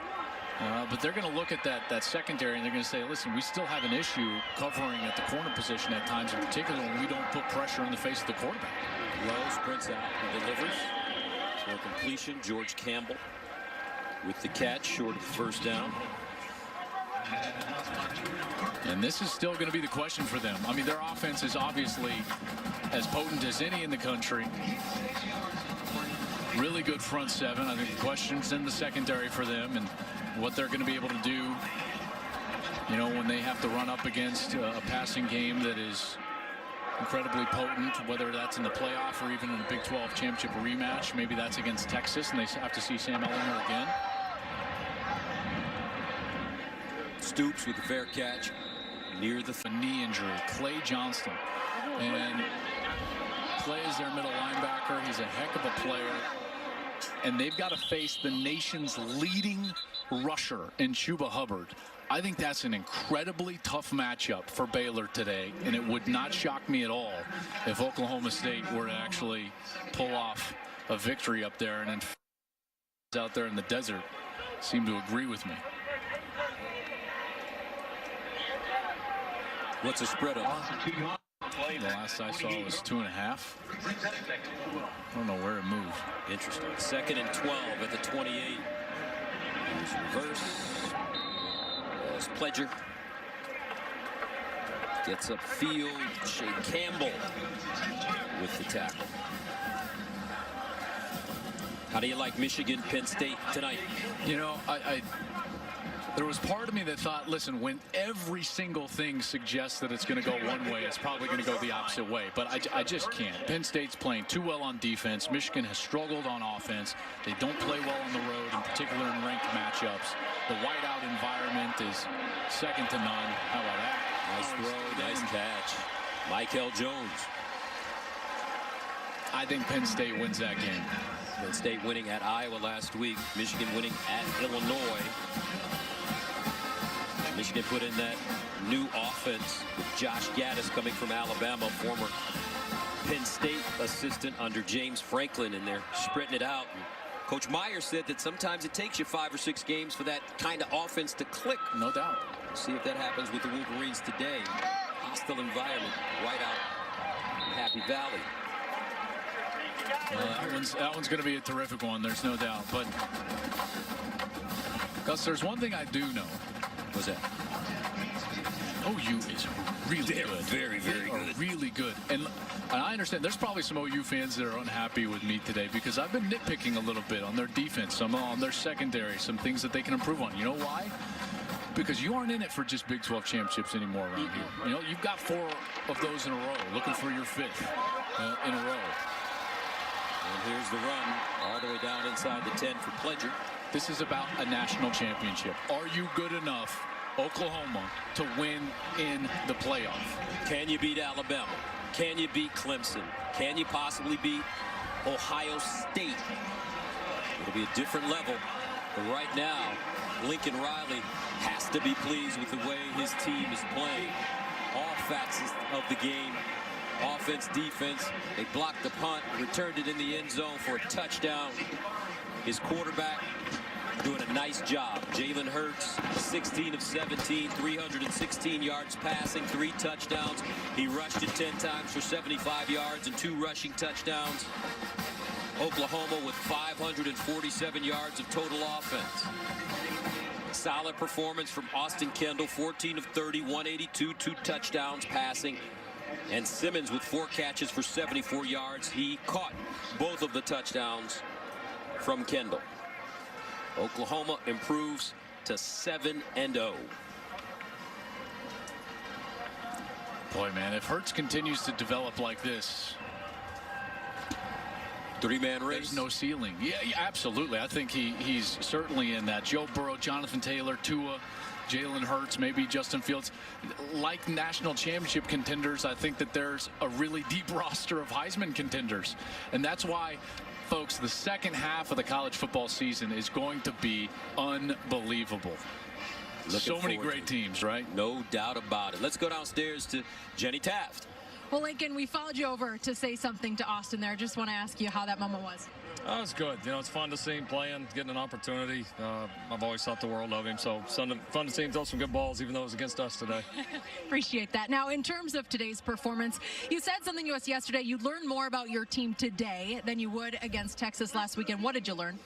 But they're going to look at that secondary, and they're going to say, listen, we still have an issue covering at the corner position at times, in particular when we don't put pressure in the face of the quarterback. Lowe sprints out and delivers for completion. George Campbell with the catch, short of the 1st down. And this is still going to be the question for them. I mean, their offense is obviously as potent as any in the country. Really good front seven. I think the question's in the secondary for them and what they're going to be able to do, you know, when they have to run up against a passing game that is incredibly potent, whether that's in the playoff or even in a Big 12 championship rematch. Maybe that's against Texas and they have to see Sam Ehlinger again. Stoops with the fair catch near the knee injury. Clay Johnston. And Clay is their middle linebacker. He's a heck of a player. And they've got to face the nation's leading rusher in Chuba Hubbard. I think that's an incredibly tough matchup for Baylor today, and it would not shock me at all if Oklahoma State were to actually pull off a victory up there, and then out there in the desert seem to agree with me. What's the spread up? The last I saw was 2.5. I don't know where it moved. Interesting. 2nd and 12 at the 28. Here's reverse. As Pledger gets upfield. Shea Campbell with the tackle. How do you like Michigan, Penn State tonight? You know, there was part of me that thought, listen, when every single thing suggests that it's going to go one way, it's probably going to go the opposite way. But I just can't. Penn State's playing too well on defense. Michigan has struggled on offense. They don't play well on the road, in particular in ranked matchups. The whiteout environment is second to none. How about that? Nice throw, nice catch. Michael Jones. I think Penn State wins that game. Penn State winning at Iowa last week. Michigan winning at Illinois. Michigan put in that new offense with Josh Gaddis coming from Alabama, former Penn State assistant under James Franklin, and they're spreading it out. And Coach Meyer said that sometimes it takes you 5 or 6 games for that kind of offense to click. No doubt. See if that happens with the Wolverines today. Hostile environment right out in Happy Valley. That one's going to be a terrific one. There's no doubt. But Gus, there's one thing I do know. What's that? OU is really good. Very, very good. Really good. And I understand there's probably some OU fans that are unhappy with me today because I've been nitpicking a little bit on their defense, some on their secondary, some things that they can improve on. You know why? Because you aren't in it for just Big 12 championships anymore around here. You know, you've got 4 of those in a row, looking for your 5th in a row. And here's the run all the way down inside the 10 for Pledger. This is about a national championship. Are you good enough, Oklahoma, to win in the playoff? Can you beat Alabama? Can you beat Clemson? Can you possibly beat Ohio State? It'll be a different level. But right now, Lincoln Riley has to be pleased with the way his team is playing. All facets of the game. Offense, defense. They blocked the punt, returned it in the end zone for a touchdown. His quarterback doing a nice job. Jalen Hurts, 16 of 17, 316 yards passing, 3 touchdowns. He rushed it 10 times for 75 yards and 2 rushing touchdowns. Oklahoma with 547 yards of total offense. Solid performance from Austin Kendall, 14 of 30, 182, 2 touchdowns passing. And Simmons with 4 catches for 74 yards. He caught both of the touchdowns from Kendall. Oklahoma improves to 7-0. Boy, man, if Hurts continues to develop like this, 3-man race. There's no ceiling. Yeah, absolutely. I think he's certainly in that. Joe Burrow, Jonathan Taylor, Tua, Jalen Hurts, maybe Justin Fields. Like national championship contenders, I think that there's a really deep roster of Heisman contenders. And that's why, folks, the second half of the college football season is going to be unbelievable. So many great teams, right? No doubt about it. Let's go downstairs to Jenny Taft. Well, Lincoln, we followed you over to say something to Austin there. Just want to ask you how that moment was. Oh, it's good. You know, it's fun to see him playing, getting an opportunity. I've always thought the world of him, so fun to see him throw some good balls, even though it was against us today. Appreciate that. Now, in terms of today's performance, you said something to us yesterday. You learned more about your team today than you would against Texas last weekend. What did you learn?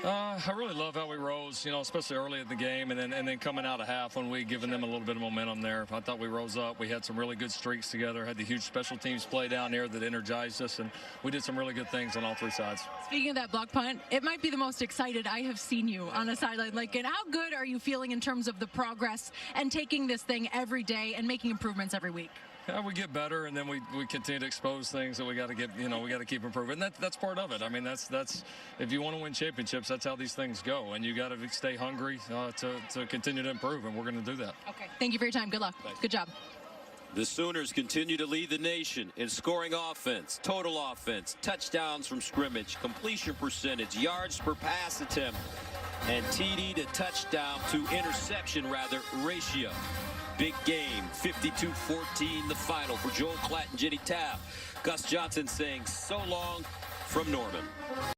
I really love how we rose, especially early in the game, and then coming out of half when we given them a little bit of momentum there. I thought we rose up. We had some really good streaks together. Had the huge special teams play down there that energized us, and we did some really good things on all three sides. Speaking of that block punt, it might be the most excited I have seen you on a sideline. And how good are you feeling in terms of the progress and taking this thing every day and making improvements every week? Yeah, we get better, and then we continue to expose things that we got to get, we got to keep improving. And that's part of it. I mean, that's if you want to win championships, that's how these things go, and you got to stay hungry to continue to improve, and we're going to do that. Okay. Thank you for your time. Good luck. Thanks. Good job. The Sooners continue to lead the nation in scoring offense, total offense, touchdowns from scrimmage, completion percentage, yards per pass attempt, and TD to touchdown to interception ratio. Big game, 52-14 the final for Joel Klatt and Jenny Taft. Gus Johnson saying so long from Norman.